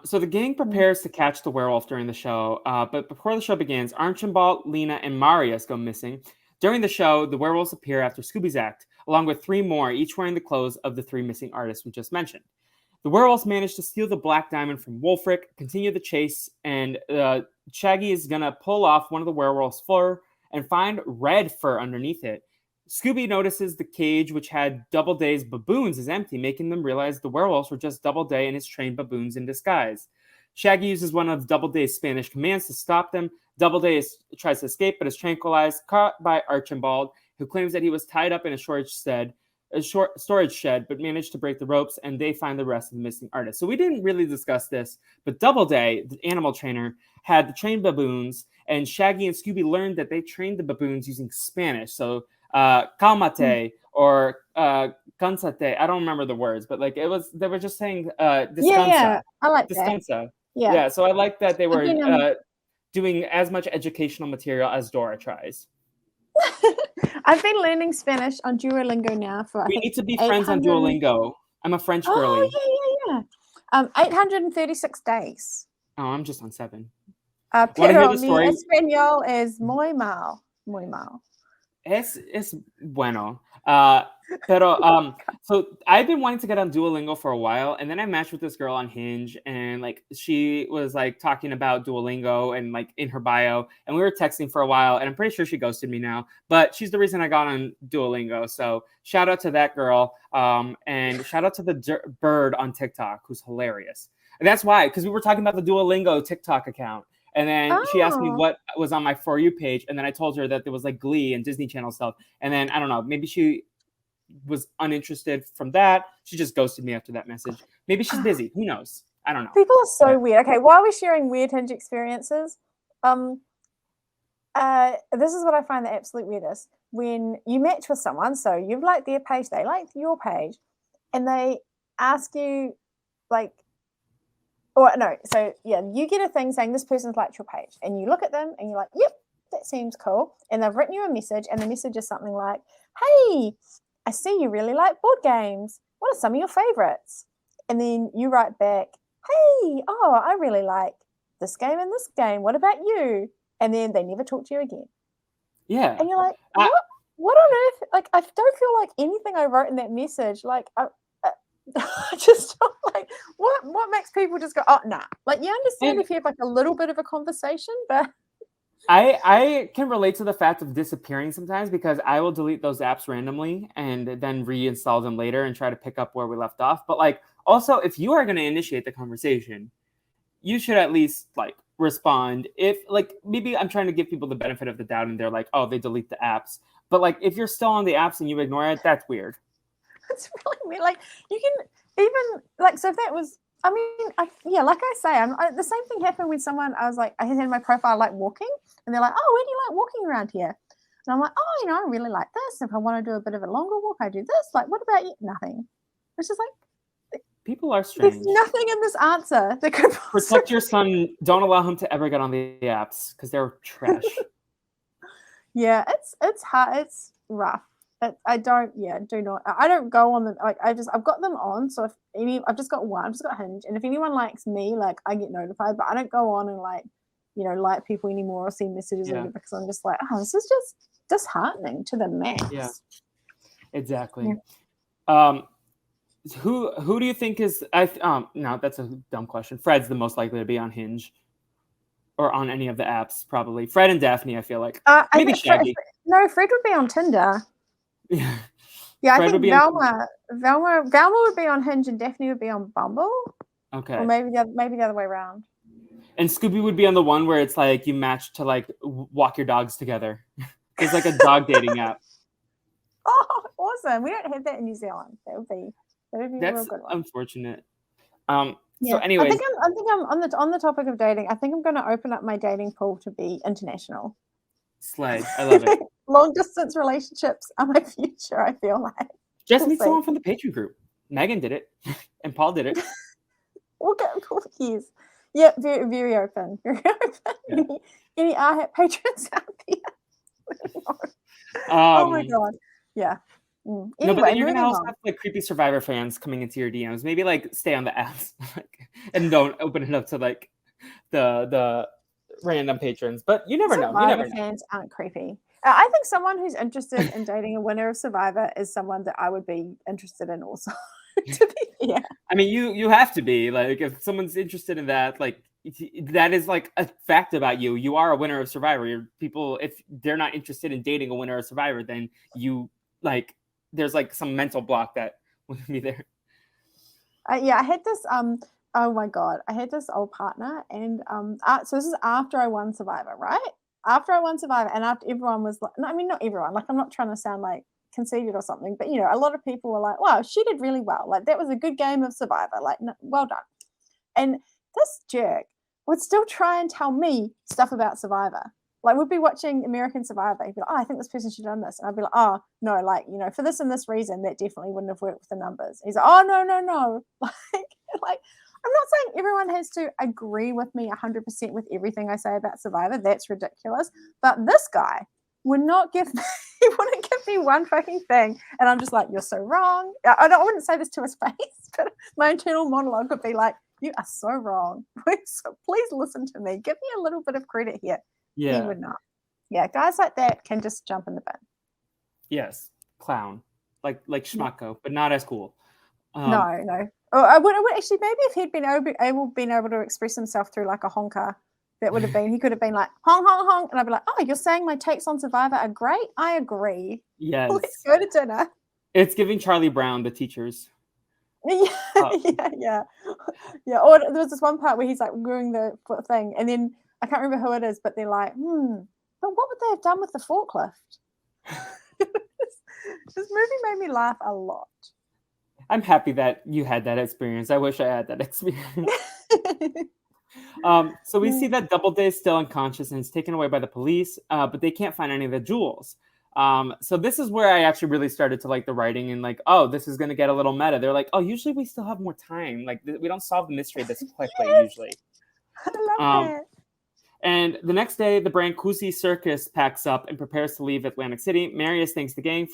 So the gang prepares to catch the werewolf during the show, but before the show begins, Archibald, Lena, and Marius go missing. During the show, the werewolves appear after Scooby's act, along with 3 more, each wearing the clothes of the 3 missing artists we just mentioned. The werewolves manage to steal the black diamond from Wolfric, continue the chase, and Shaggy is going to pull off one of the werewolves' fur and find red fur underneath it. Scooby notices the cage, which had Doubleday's baboons, is empty, making them realize the werewolves were just Doubleday and his trained baboons in disguise. Shaggy uses one of Doubleday's Spanish commands to stop them. Doubleday tries to escape, but is tranquilized, caught by Archibald, who claims that he was tied up in a storage shed, but managed to break the ropes, and they find the rest of the missing artists. So we didn't really discuss this, but Doubleday, the animal trainer, had the trained baboons, and Shaggy and Scooby learned that they trained the baboons using Spanish. So calmate or cansate. I don't remember the words, but like they were just saying descansa. Yeah, I like descansa. that. Yeah, so I like that they were doing as much educational material as Dora tries. I've been learning Spanish on DuoLingo now for we need to be friends on DuoLingo. I'm a French girly. Oh, yeah. 836 days. Oh, I'm just on 7. Pero mi español es muy mal. Muy mal. Es bueno. Pero so I've been wanting to get on DuoLingo for a while, and then I matched with this girl on Hinge, and like she was like talking about DuoLingo and like in her bio, and we were texting for a while, and I'm pretty sure she ghosted me now, but she's the reason I got on DuoLingo. So shout out to that girl, and shout out to the bird on TikTok who's hilarious. And that's why, because we were talking about the DuoLingo TikTok account. And then she asked me what was on my For You page. And then I told her that there was like Glee and Disney Channel stuff. And then, I don't know, maybe she was uninterested from that. She just ghosted me after that message. Maybe she's busy. Who knows? I don't know. People are so weird. Okay, while we're sharing weird Hinge experiences, this is what I find the absolute weirdest. When you match with someone, so you've liked their page, they like your page, and they ask you, like, you get a thing saying this person's liked your page, and you look at them and you're like, yep, that seems cool. And they've written you a message, and the message is something like, hey, I see you really like board games. What are some of your favorites? And then you write back, hey, oh, I really like this game and this game. What about you? And then they never talk to you again. Yeah. And you're like, what? What on earth? Like, I don't feel like anything I wrote in that message. Like, I just like, what makes people just go, oh, nah. Like, you understand if you have like a little bit of a conversation, but I can relate to the fact of disappearing sometimes because I will delete those apps randomly and then reinstall them later and try to pick up where we left off. But like, also, if you are going to initiate the conversation, you should at least like respond. If like maybe I'm trying to give people the benefit of the doubt and they're like, oh, they delete the apps. But like, if you're still on the apps and you ignore it, that's weird. it's really weird. Like, you can even like, so if that was, I mean, like I say, the same thing happened with someone. I was like, I had in my profile like walking, and they're like, oh, where do you like walking around here? And I'm like, oh, you know, I really like this. If I want to do a bit of a longer walk, I do this. Like, what about you? Nothing. It's just like, people are strange. There's nothing in this answer that could protect your son. Don't allow him to ever get on the apps because they're trash. Yeah, it's hard. It's rough. I don't go on them. Like I've got them on. So I've just got one. I've just got Hinge. And if anyone likes me, like I get notified. But I don't go on and like, you know, like people anymore or see messages or because I'm just like, oh, this is just disheartening to the max. Yeah, exactly. Yeah. Who do you think is no, that's a dumb question. Fred's the most likely to be on Hinge or on any of the apps, probably. Fred and Daphne, I feel like. Maybe Shaggy. Fred would be on Tinder. Yeah. Yeah, Fred I think Velma would be on Hinge and Daphne would be on Bumble. Okay. Or maybe the other way around. And Scooby would be on the one where it's like you match to like walk your dogs together. There's like a dog dating app. Oh, awesome. We don't have that in New Zealand. That would be that's a real good one. Unfortunate. Yeah. So anyway, I think I'm on the topic of dating. I think I'm going to open up my dating pool to be international. Slay. I love it. Long distance relationships are my future, I feel like. Just meet someone from the Patreon group. Megan did it. And Paul did it. We'll get cookies. Yeah, very, very open. Very open. Yeah. Any RHAP patrons out there? Oh my god. Yeah. Anyway, no, but then you're gonna also have like creepy Survivor fans coming into your DMs. Maybe like stay on the apps, and don't open it up to like the random patrons. But you never know. You never know. Fans aren't creepy. I think someone who's interested in dating a winner of Survivor is someone that I would be interested in also. To be fair. I mean, you have to be like if someone's interested in that, like that is like a fact about you. You are a winner of Survivor. People, if they're not interested in dating a winner of Survivor, then you like. There's like some mental block that wouldn't be there. Yeah, I had this oh my god, I had this old partner, and so this is after I won Survivor, right? After I won Survivor, and after everyone was like, no, I mean not everyone. Like I'm not trying to sound like conceited or something, but you know, a lot of people were like, "Wow, she did really well. Like that was a good game of Survivor. Like well done." And this jerk would still try and tell me stuff about Survivor. Like we'd be watching American Survivor. He'd be like, oh, I think this person should have done this. And I'd be like, oh, no, like, you know, for this and this reason, that definitely wouldn't have worked with the numbers. He's like, oh, no. Like, I'm not saying everyone has to agree with me 100% with everything I say about Survivor. That's ridiculous. But this guy would not give me, he wouldn't give me one fucking thing. And I'm just like, you're so wrong. I wouldn't say this to his face, but my internal monologue would be like, you are so wrong. Please listen to me. Give me a little bit of credit here. Yeah. He would not. Yeah, guys like that can just jump in the bin. Yes, clown, like Schmacko, but not as cool. No. Oh, I would actually maybe if he'd been able to express himself through like a honker, that would have been. He could have been like honk honk honk, and I'd be like, oh, you're saying my takes on Survivor are great. I agree. Yes. Let's go to dinner. It's giving Charlie Brown, the teachers. Yeah. Or there was this one part where he's like doing the thing, and then I can't remember who it is, but they're like, but what would they have done with the forklift? This movie made me laugh a lot. I'm happy that you had that experience. I wish I had that experience. So we see that Doubleday is still unconscious and is taken away by the police, but they can't find any of the jewels. So this is where I actually really started to like the writing and like, oh, this is going to get a little meta. They're like, oh, usually we still have more time. Like we don't solve the mystery this quickly usually. I love that. And the next day, the Brancusi Circus packs up and prepares to leave Atlantic City. Marius thanks the gang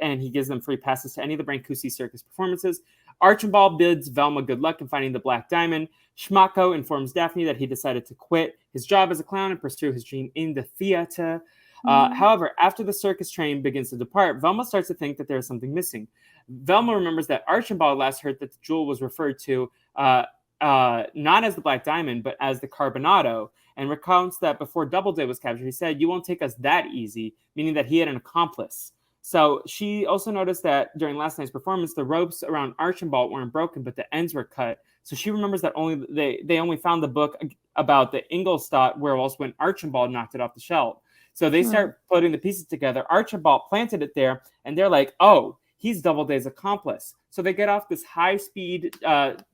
and he gives them free passes to any of the Brancusi Circus performances. Archibald bids Velma good luck in finding the Black Diamond. Schmacko informs Daphne that he decided to quit his job as a clown and pursue his dream in the theater. However, after the circus train begins to depart, Velma starts to think that there is something missing. Velma remembers that Archibald last heard that the jewel was referred to not as the Black Diamond, but as the Carbonado, and recounts that before Doubleday was captured, he said, "You won't take us that easy," meaning that he had an accomplice. So she also noticed that during last night's performance, the ropes around Archibald weren't broken, but the ends were cut. So she remembers that they only found the book about the Ingolstadt werewolves when Archibald knocked it off the shelf. So they start putting the pieces together. Archibald planted it there, and they're like, "Oh, he's Doubleday's accomplice." So they get off this high-speed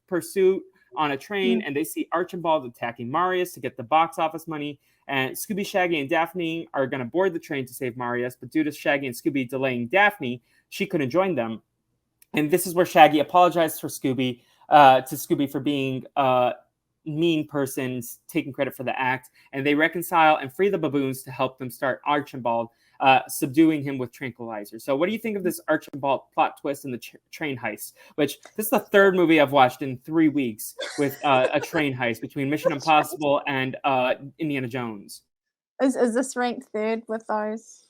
pursuit on a train, and they see Archibald attacking Marius to get the box office money. And Scooby, Shaggy, and Daphne are going to board the train to save Marius, but due to Shaggy and Scooby delaying Daphne, she couldn't join them. And this is where Shaggy apologized to Scooby for being mean persons taking credit for the act, and they reconcile and free the baboons to help them start Archibald, subduing him with tranquilizers. So what do you think of this Archibald plot twist in the train heist, which this is the third movie I've watched in 3 weeks with a train heist between Mission Impossible and Indiana Jones? Is this ranked third with those?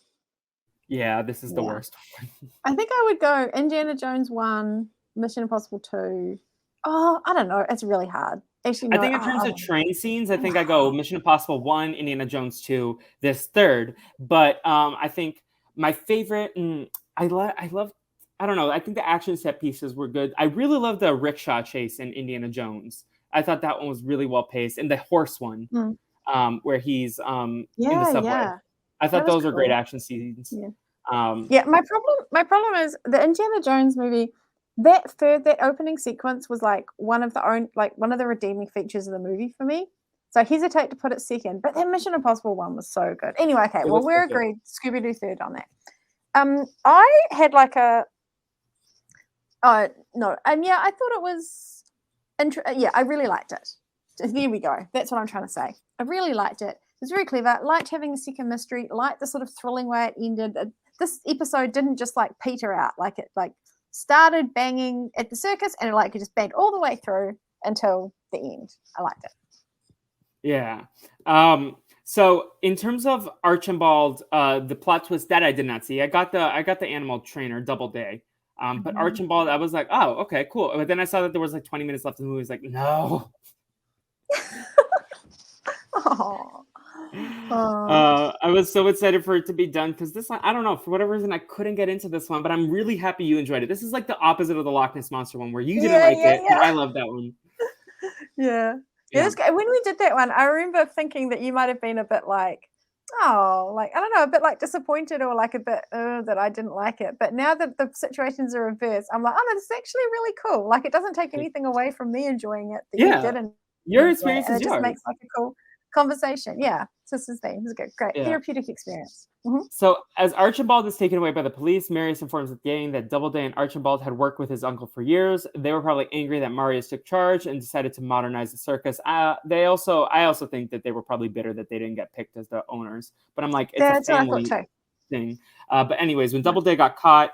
Yeah, this is the worst. I think I would go Indiana Jones 1, Mission Impossible 2. Oh, I don't know. It's really hard. Actually, no, I think in terms of train scenes, I think I go Mission Impossible 1, Indiana Jones 2, this third. But I think my favorite, I don't know, I think the action set pieces were good. I really love the rickshaw chase in Indiana Jones. I thought that one was really well paced. And the horse one, where he's in the subway. Yeah. I thought those were great action scenes. Yeah. My problem is the Indiana Jones movie. That opening sequence was like one of the redeeming features of the movie for me. So I hesitate to put it second, but that Mission Impossible one was so good. Anyway, okay, well we're agreed. Scooby-Doo third on that. I had like I thought it was I really liked it. There we go. That's what I'm trying to say. I really liked it. It was very clever. Liked having a second mystery. Liked the sort of thrilling way it ended. This episode didn't just like peter out. Like it started banging at the circus and it just banged all the way through until the end. I liked it. Yeah. So in terms of Archibald, the plot twist that I did not see, I got the animal trainer Doubleday. But Archibald, I was like, oh, okay, cool. But then I saw that there was like 20 minutes left in the movie. I was like, no. I was so excited for it to be done because this one, I don't know, for whatever reason, I couldn't get into this one, but I'm really happy you enjoyed it. This is like the opposite of the Loch Ness Monster one where you didn't like it, but I love that one. Yeah. When we did that one, I remember thinking that you might have been a bit like, I don't know, a bit like disappointed or like a bit that I didn't like it. But now that the situations are reversed, I'm like, oh, no, this is actually really cool. Like, it doesn't take anything away from me enjoying it that you didn't. Your experience is yours. It just makes like a cool conversation. Yeah. So this is the thing. This is good. Great. Therapeutic experience. So as Archibald is taken away by the police, Marius informs the gang that Doubleday and Archibald had worked with his uncle for years. They were probably angry that Marius took charge and decided to modernize the circus. I also think that they were probably bitter that they didn't get picked as the owners. But I'm like, it's a family thing. But anyways, when Doubleday got caught,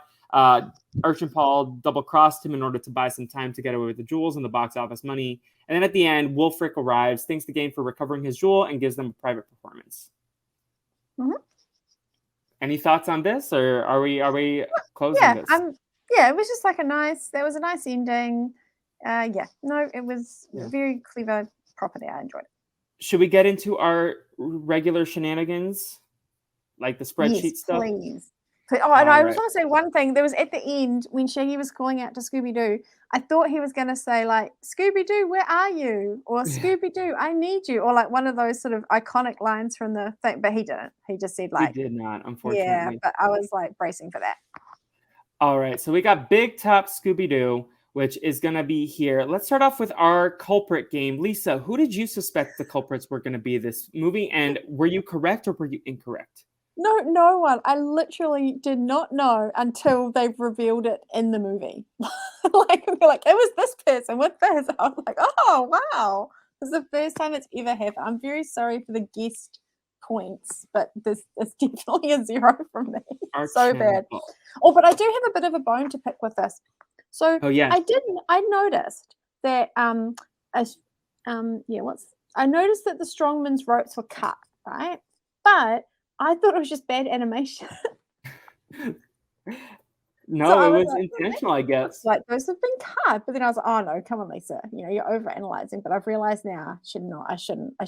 Archibald double-crossed him in order to buy some time to get away with the jewels and the box office money. And then at the end, Wolfric arrives, thanks the gang for recovering his jewel, and gives them a private performance. Any thoughts on this, or are we closing this? It was just like a nice ending. It was very clever property. I enjoyed it. Should we get into our regular shenanigans, like the spreadsheet stuff? Please. I just want to say one thing. There was at the end when Shaggy was calling out to Scooby-Doo, I thought he was going to say like, Scooby-Doo, where are you? Or Scooby-Doo, I need you. Or like one of those sort of iconic lines from the thing. But he didn't. He just said like. He did not, unfortunately. Yeah, but I was like bracing for that. All right. So we got Big Top Scooby-Doo, which is going to be here. Let's start off with our culprit game. Lisa, who did you suspect the culprits were going to be this movie? And were you correct or were you incorrect? No one. I literally did not know until they've revealed it in the movie. It was this person with this. I was like, oh, wow. It's the first time it's ever happened. I'm very sorry for the guest points, but this is definitely a 0 from me. So bad. Oh, but I do have a bit of a bone to pick with this. So I noticed that I noticed that the strongman's ropes were cut, right? But I thought it was just bad animation. No, it was intentional, I guess. Like those have been cut, but then I was like, oh no, come on, Lisa, you're overanalyzing. But I've realized now, I shouldn't. I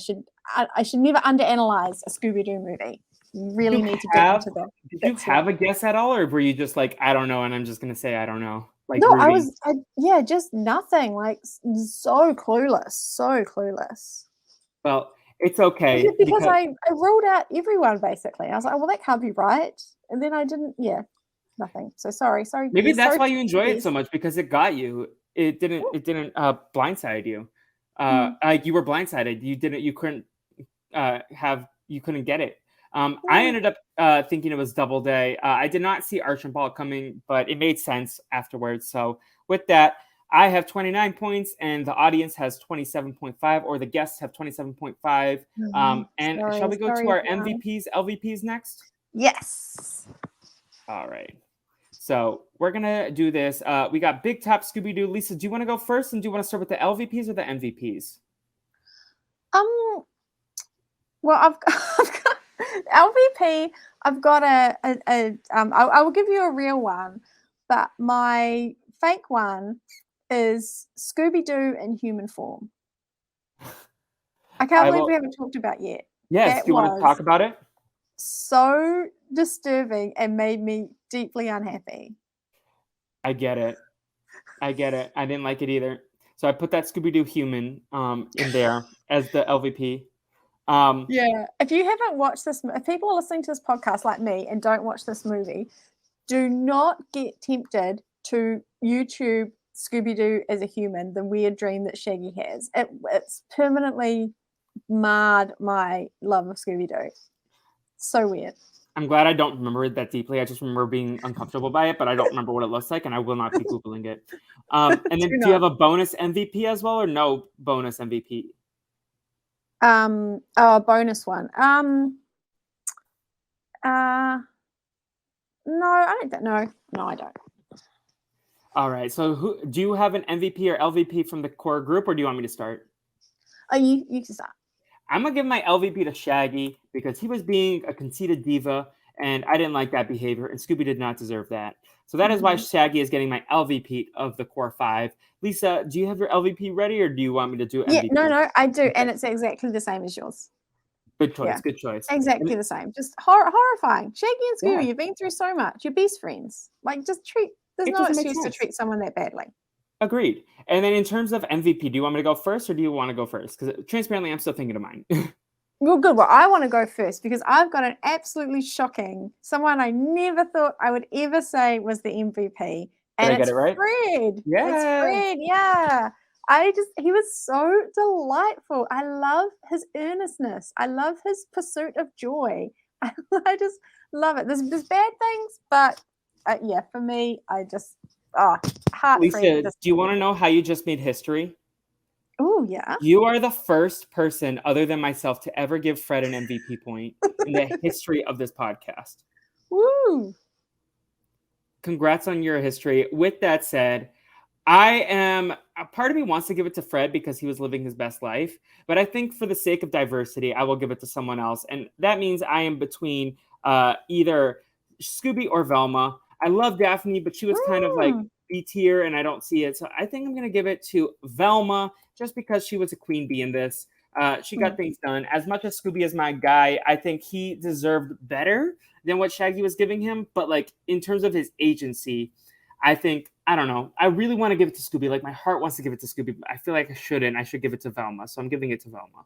should never underanalyze a Scooby-Doo movie. You really need to dig into that. Did you have a guess at all, or were you just like, I don't know, and I'm just gonna say I don't know? Like, no, just nothing. Like, so clueless. Well, it's okay. Because I ruled out everyone, basically. I was like, well, that can't be right. And then I didn't, nothing. So sorry. Maybe that's why you enjoy it so much, because it got you. It didn't blindside you. Like, you were blindsided. You couldn't get it. I ended up thinking it was Doubleday. I did not see Archambault coming, but it made sense afterwards. So with that, I have 29 points, and the audience has 27.5, or the guests have 27.5. Shall we go to our MVPs, LVPs next? Yes. All right. So we're going to do this. We got Big Top Scooby-Doo. Lisa, do you want to go first, and do you want to start with the LVPs or the MVPs? Well, I've got LVP. I've got I will give you a real one, but my fake one is Scooby-Doo in human form. I can't believe we haven't talked about yet. Yes, do you want to talk about it? So disturbing and made me deeply unhappy. I get it. I didn't like it either. So I put that Scooby-Doo human in there as the LVP. If you haven't watched this, if people are listening to this podcast like me and don't watch this movie, do not get tempted to YouTube Scooby-Doo as a human, the weird dream that Shaggy has. It's permanently marred my love of Scooby-Doo. So weird. I'm glad I don't remember it that deeply. I just remember being uncomfortable by it, but I don't remember what it looks like, and I will not be Googling it. And then do you have a bonus MVP as well, or no bonus MVP? A bonus one. No, I don't think. No, I don't. All right. So, do you have an MVP or LVP from the core group, or do you want me to start? Oh, you can start. I'm gonna give my LVP to Shaggy because he was being a conceited diva, and I didn't like that behavior, and Scooby did not deserve that. So that is why Shaggy is getting my LVP of the core 5. Lisa, do you have your LVP ready, or do you want me to do MVP? Yeah, no, I do, and it's exactly the same as yours. Good choice. Good choice. Exactly the same. Just horrifying. Shaggy and Scooby, you've been through so much. You're best friends. Like, just there's no excuse to treat someone that badly. Agreed. And then in terms of MVP, do you want me to go first, or do you want to go first? Because transparently, I'm still thinking of mine. Well, good. Well, I want to go first because I've got an absolutely shocking, someone I never thought I would ever say was the MVP. And it's Fred. Yeah. It's Fred, yeah. He was so delightful. I love his earnestness. I love his pursuit of joy. I just love it. There's bad things, but for me, I just, heart. Lisa, do you want to know how you just made history? Oh, yeah. You are the first person other than myself to ever give Fred an MVP point in the history of this podcast. Woo! Congrats on your history. With that said, a part of me wants to give it to Fred because he was living his best life, but I think for the sake of diversity, I will give it to someone else. And that means I am between either Scooby or Velma. I love Daphne, but she was kind of like B tier, and I don't see it. So I think I'm going to give it to Velma just because she was a queen bee in this. She got things done. As much as Scooby is my guy, I think he deserved better than what Shaggy was giving him. But like in terms of his agency, I don't know. I really want to give it to Scooby. Like my heart wants to give it to Scooby, but I feel like I shouldn't. I should give it to Velma. So I'm giving it to Velma.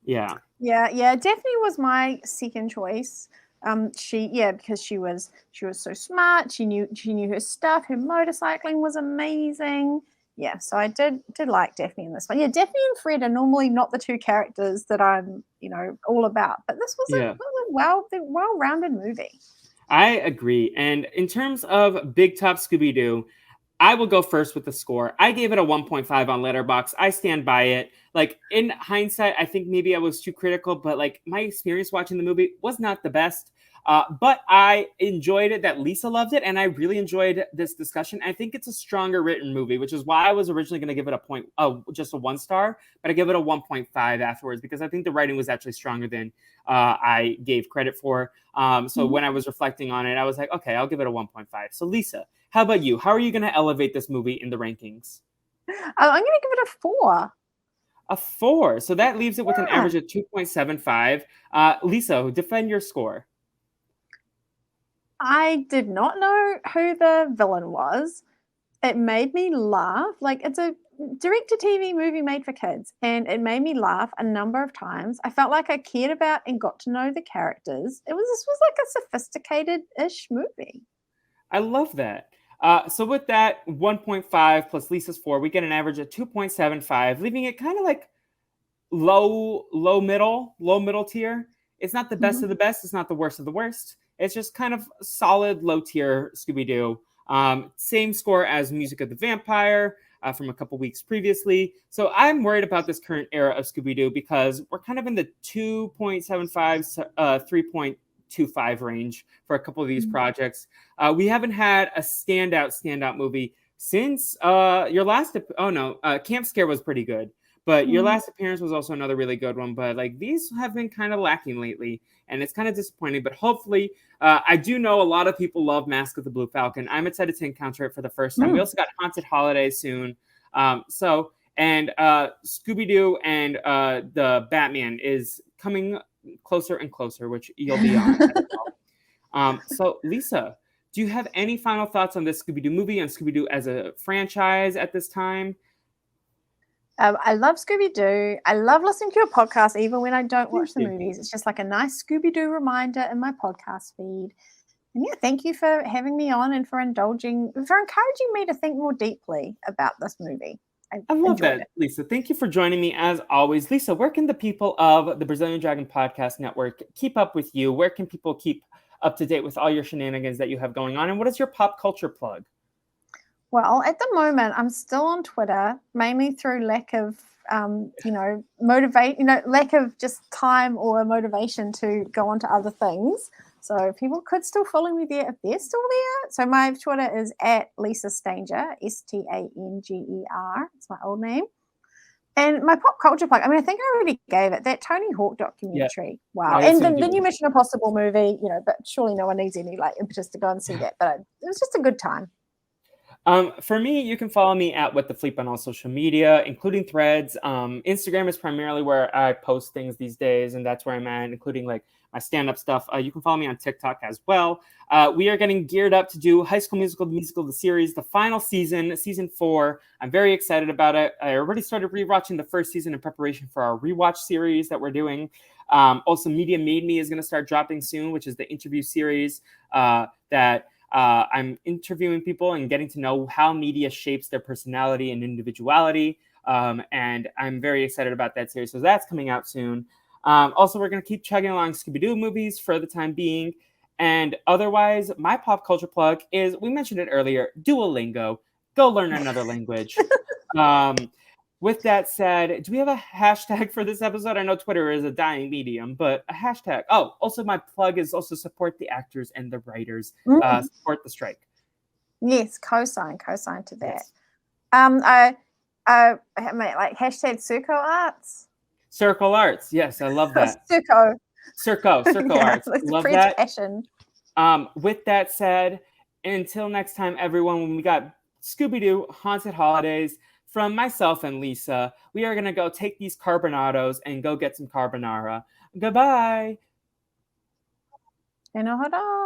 Yeah. Daphne was my second choice. Because she was so smart. She knew her stuff. Her motorcycling was amazing. Yeah, so I did like Daphne in this one. Yeah, Daphne and Fred are normally not the two characters that I'm, all about. But this was a well-rounded movie. I agree. And in terms of Big Top Scooby-Doo, I will go first with the score. I gave it a 1.5 on Letterboxd. I stand by it. Like, in hindsight, I think maybe I was too critical, but like my experience watching the movie was not the best. But I enjoyed it that Lisa loved it, and I really enjoyed this discussion. I think it's a stronger written movie, which is why I was originally going to give it just a 1 star, but I give it a 1.5 afterwards because I think the writing was actually stronger than I gave credit for. So when I was reflecting on it, I was like, okay, I'll give it a 1.5. So Lisa, how about you? How are you going to elevate this movie in the rankings? I'm going to give it a 4. A 4. So that leaves it with an average of 2.75. Lisa, defend your score. I did not know who the villain was. It made me laugh. Like, it's a direct-to-TV movie made for kids, and it made me laugh a number of times. I felt like I cared about and got to know the characters. This was like a sophisticated-ish movie. I love that. So with that 1.5 plus Lisa's 4, we get an average of 2.75, leaving it kind of like low middle tier. It's not the best of the best. It's not the worst of the worst. It's just kind of solid low tier Scooby-Doo. Same score as Music of the Vampire from a couple weeks previously. So I'm worried about this current era of Scooby-Doo because we're kind of in the 2.75, 3.25 range for a couple of these projects. We haven't had a standout movie since your last. Camp Scare was pretty good, but your last appearance was also another really good one. But like these have been kind of lacking lately, and it's kind of disappointing. But hopefully, I do know a lot of people love Mask of the Blue Falcon. I'm excited to encounter it for the first time. We also got Haunted Holidays soon. Scooby-Doo and the Batman is coming closer and closer, which you'll be on. So Lisa, do you have any final thoughts on this Scooby-Doo movie and Scooby-Doo as a franchise at this time? I love Scooby-Doo. I love listening to your podcast even when I don't watch the movies. It's just like a nice Scooby-Doo reminder in my podcast feed. And yeah, thank you for having me on and for encouraging me to think more deeply about this movie. I love that, Lisa. Thank you for joining me as always. Lisa, where can the people of the Brazilian Dragon Podcast Network keep up with you? Where can people keep up to date with all your shenanigans that you have going on? And what is your pop culture plug? Well, at the moment, I'm still on Twitter, mainly through lack of, lack of just time or motivation to go on to other things. So people could still follow me there if they're still there. So my Twitter is at Lisa Stanger, Stanger. It's my old name. And my pop culture plug, I think I already gave it, that Tony Hawk documentary. Yeah. Wow. And the new Mission Impossible movie, but surely no one needs any impetus to go and see that. But it was just a good time. For me, you can follow me at What the Fleep on all social media, including Threads. Instagram is primarily where I post things these days, and that's where I'm at, including like my stand-up stuff. You can follow me on TikTok as well. We are getting geared up to do High School Musical, the musical, the series, the final season 4. I'm very excited about it. I already started rewatching the first season in preparation for our rewatch series that we're doing. Also, Media Made Me is going to start dropping soon, which is the interview series that I'm interviewing people and getting to know how media shapes their personality and individuality. And I'm very excited about that series. So that's coming out soon. Also, we're going to keep chugging along Scooby-Doo movies for the time being. And otherwise, my pop culture plug is, we mentioned it earlier, DuoLingo. Go learn another language. With that said, do we have a hashtag for this episode? I know Twitter is a dying medium, but a hashtag. Oh, also my plug is also support the actors and the writers. Support the strike. Yes, co-sign to that. Yes. Like hashtag Circo Arts. Circle Arts. Yes, I love that. Circo Arts. Love that. Passion. With that said, until next time, everyone, when we got Scooby-Doo Haunted Holidays, from myself and Lisa, we are going to go take these carbonados and go get some carbonara. Goodbye. Enohara.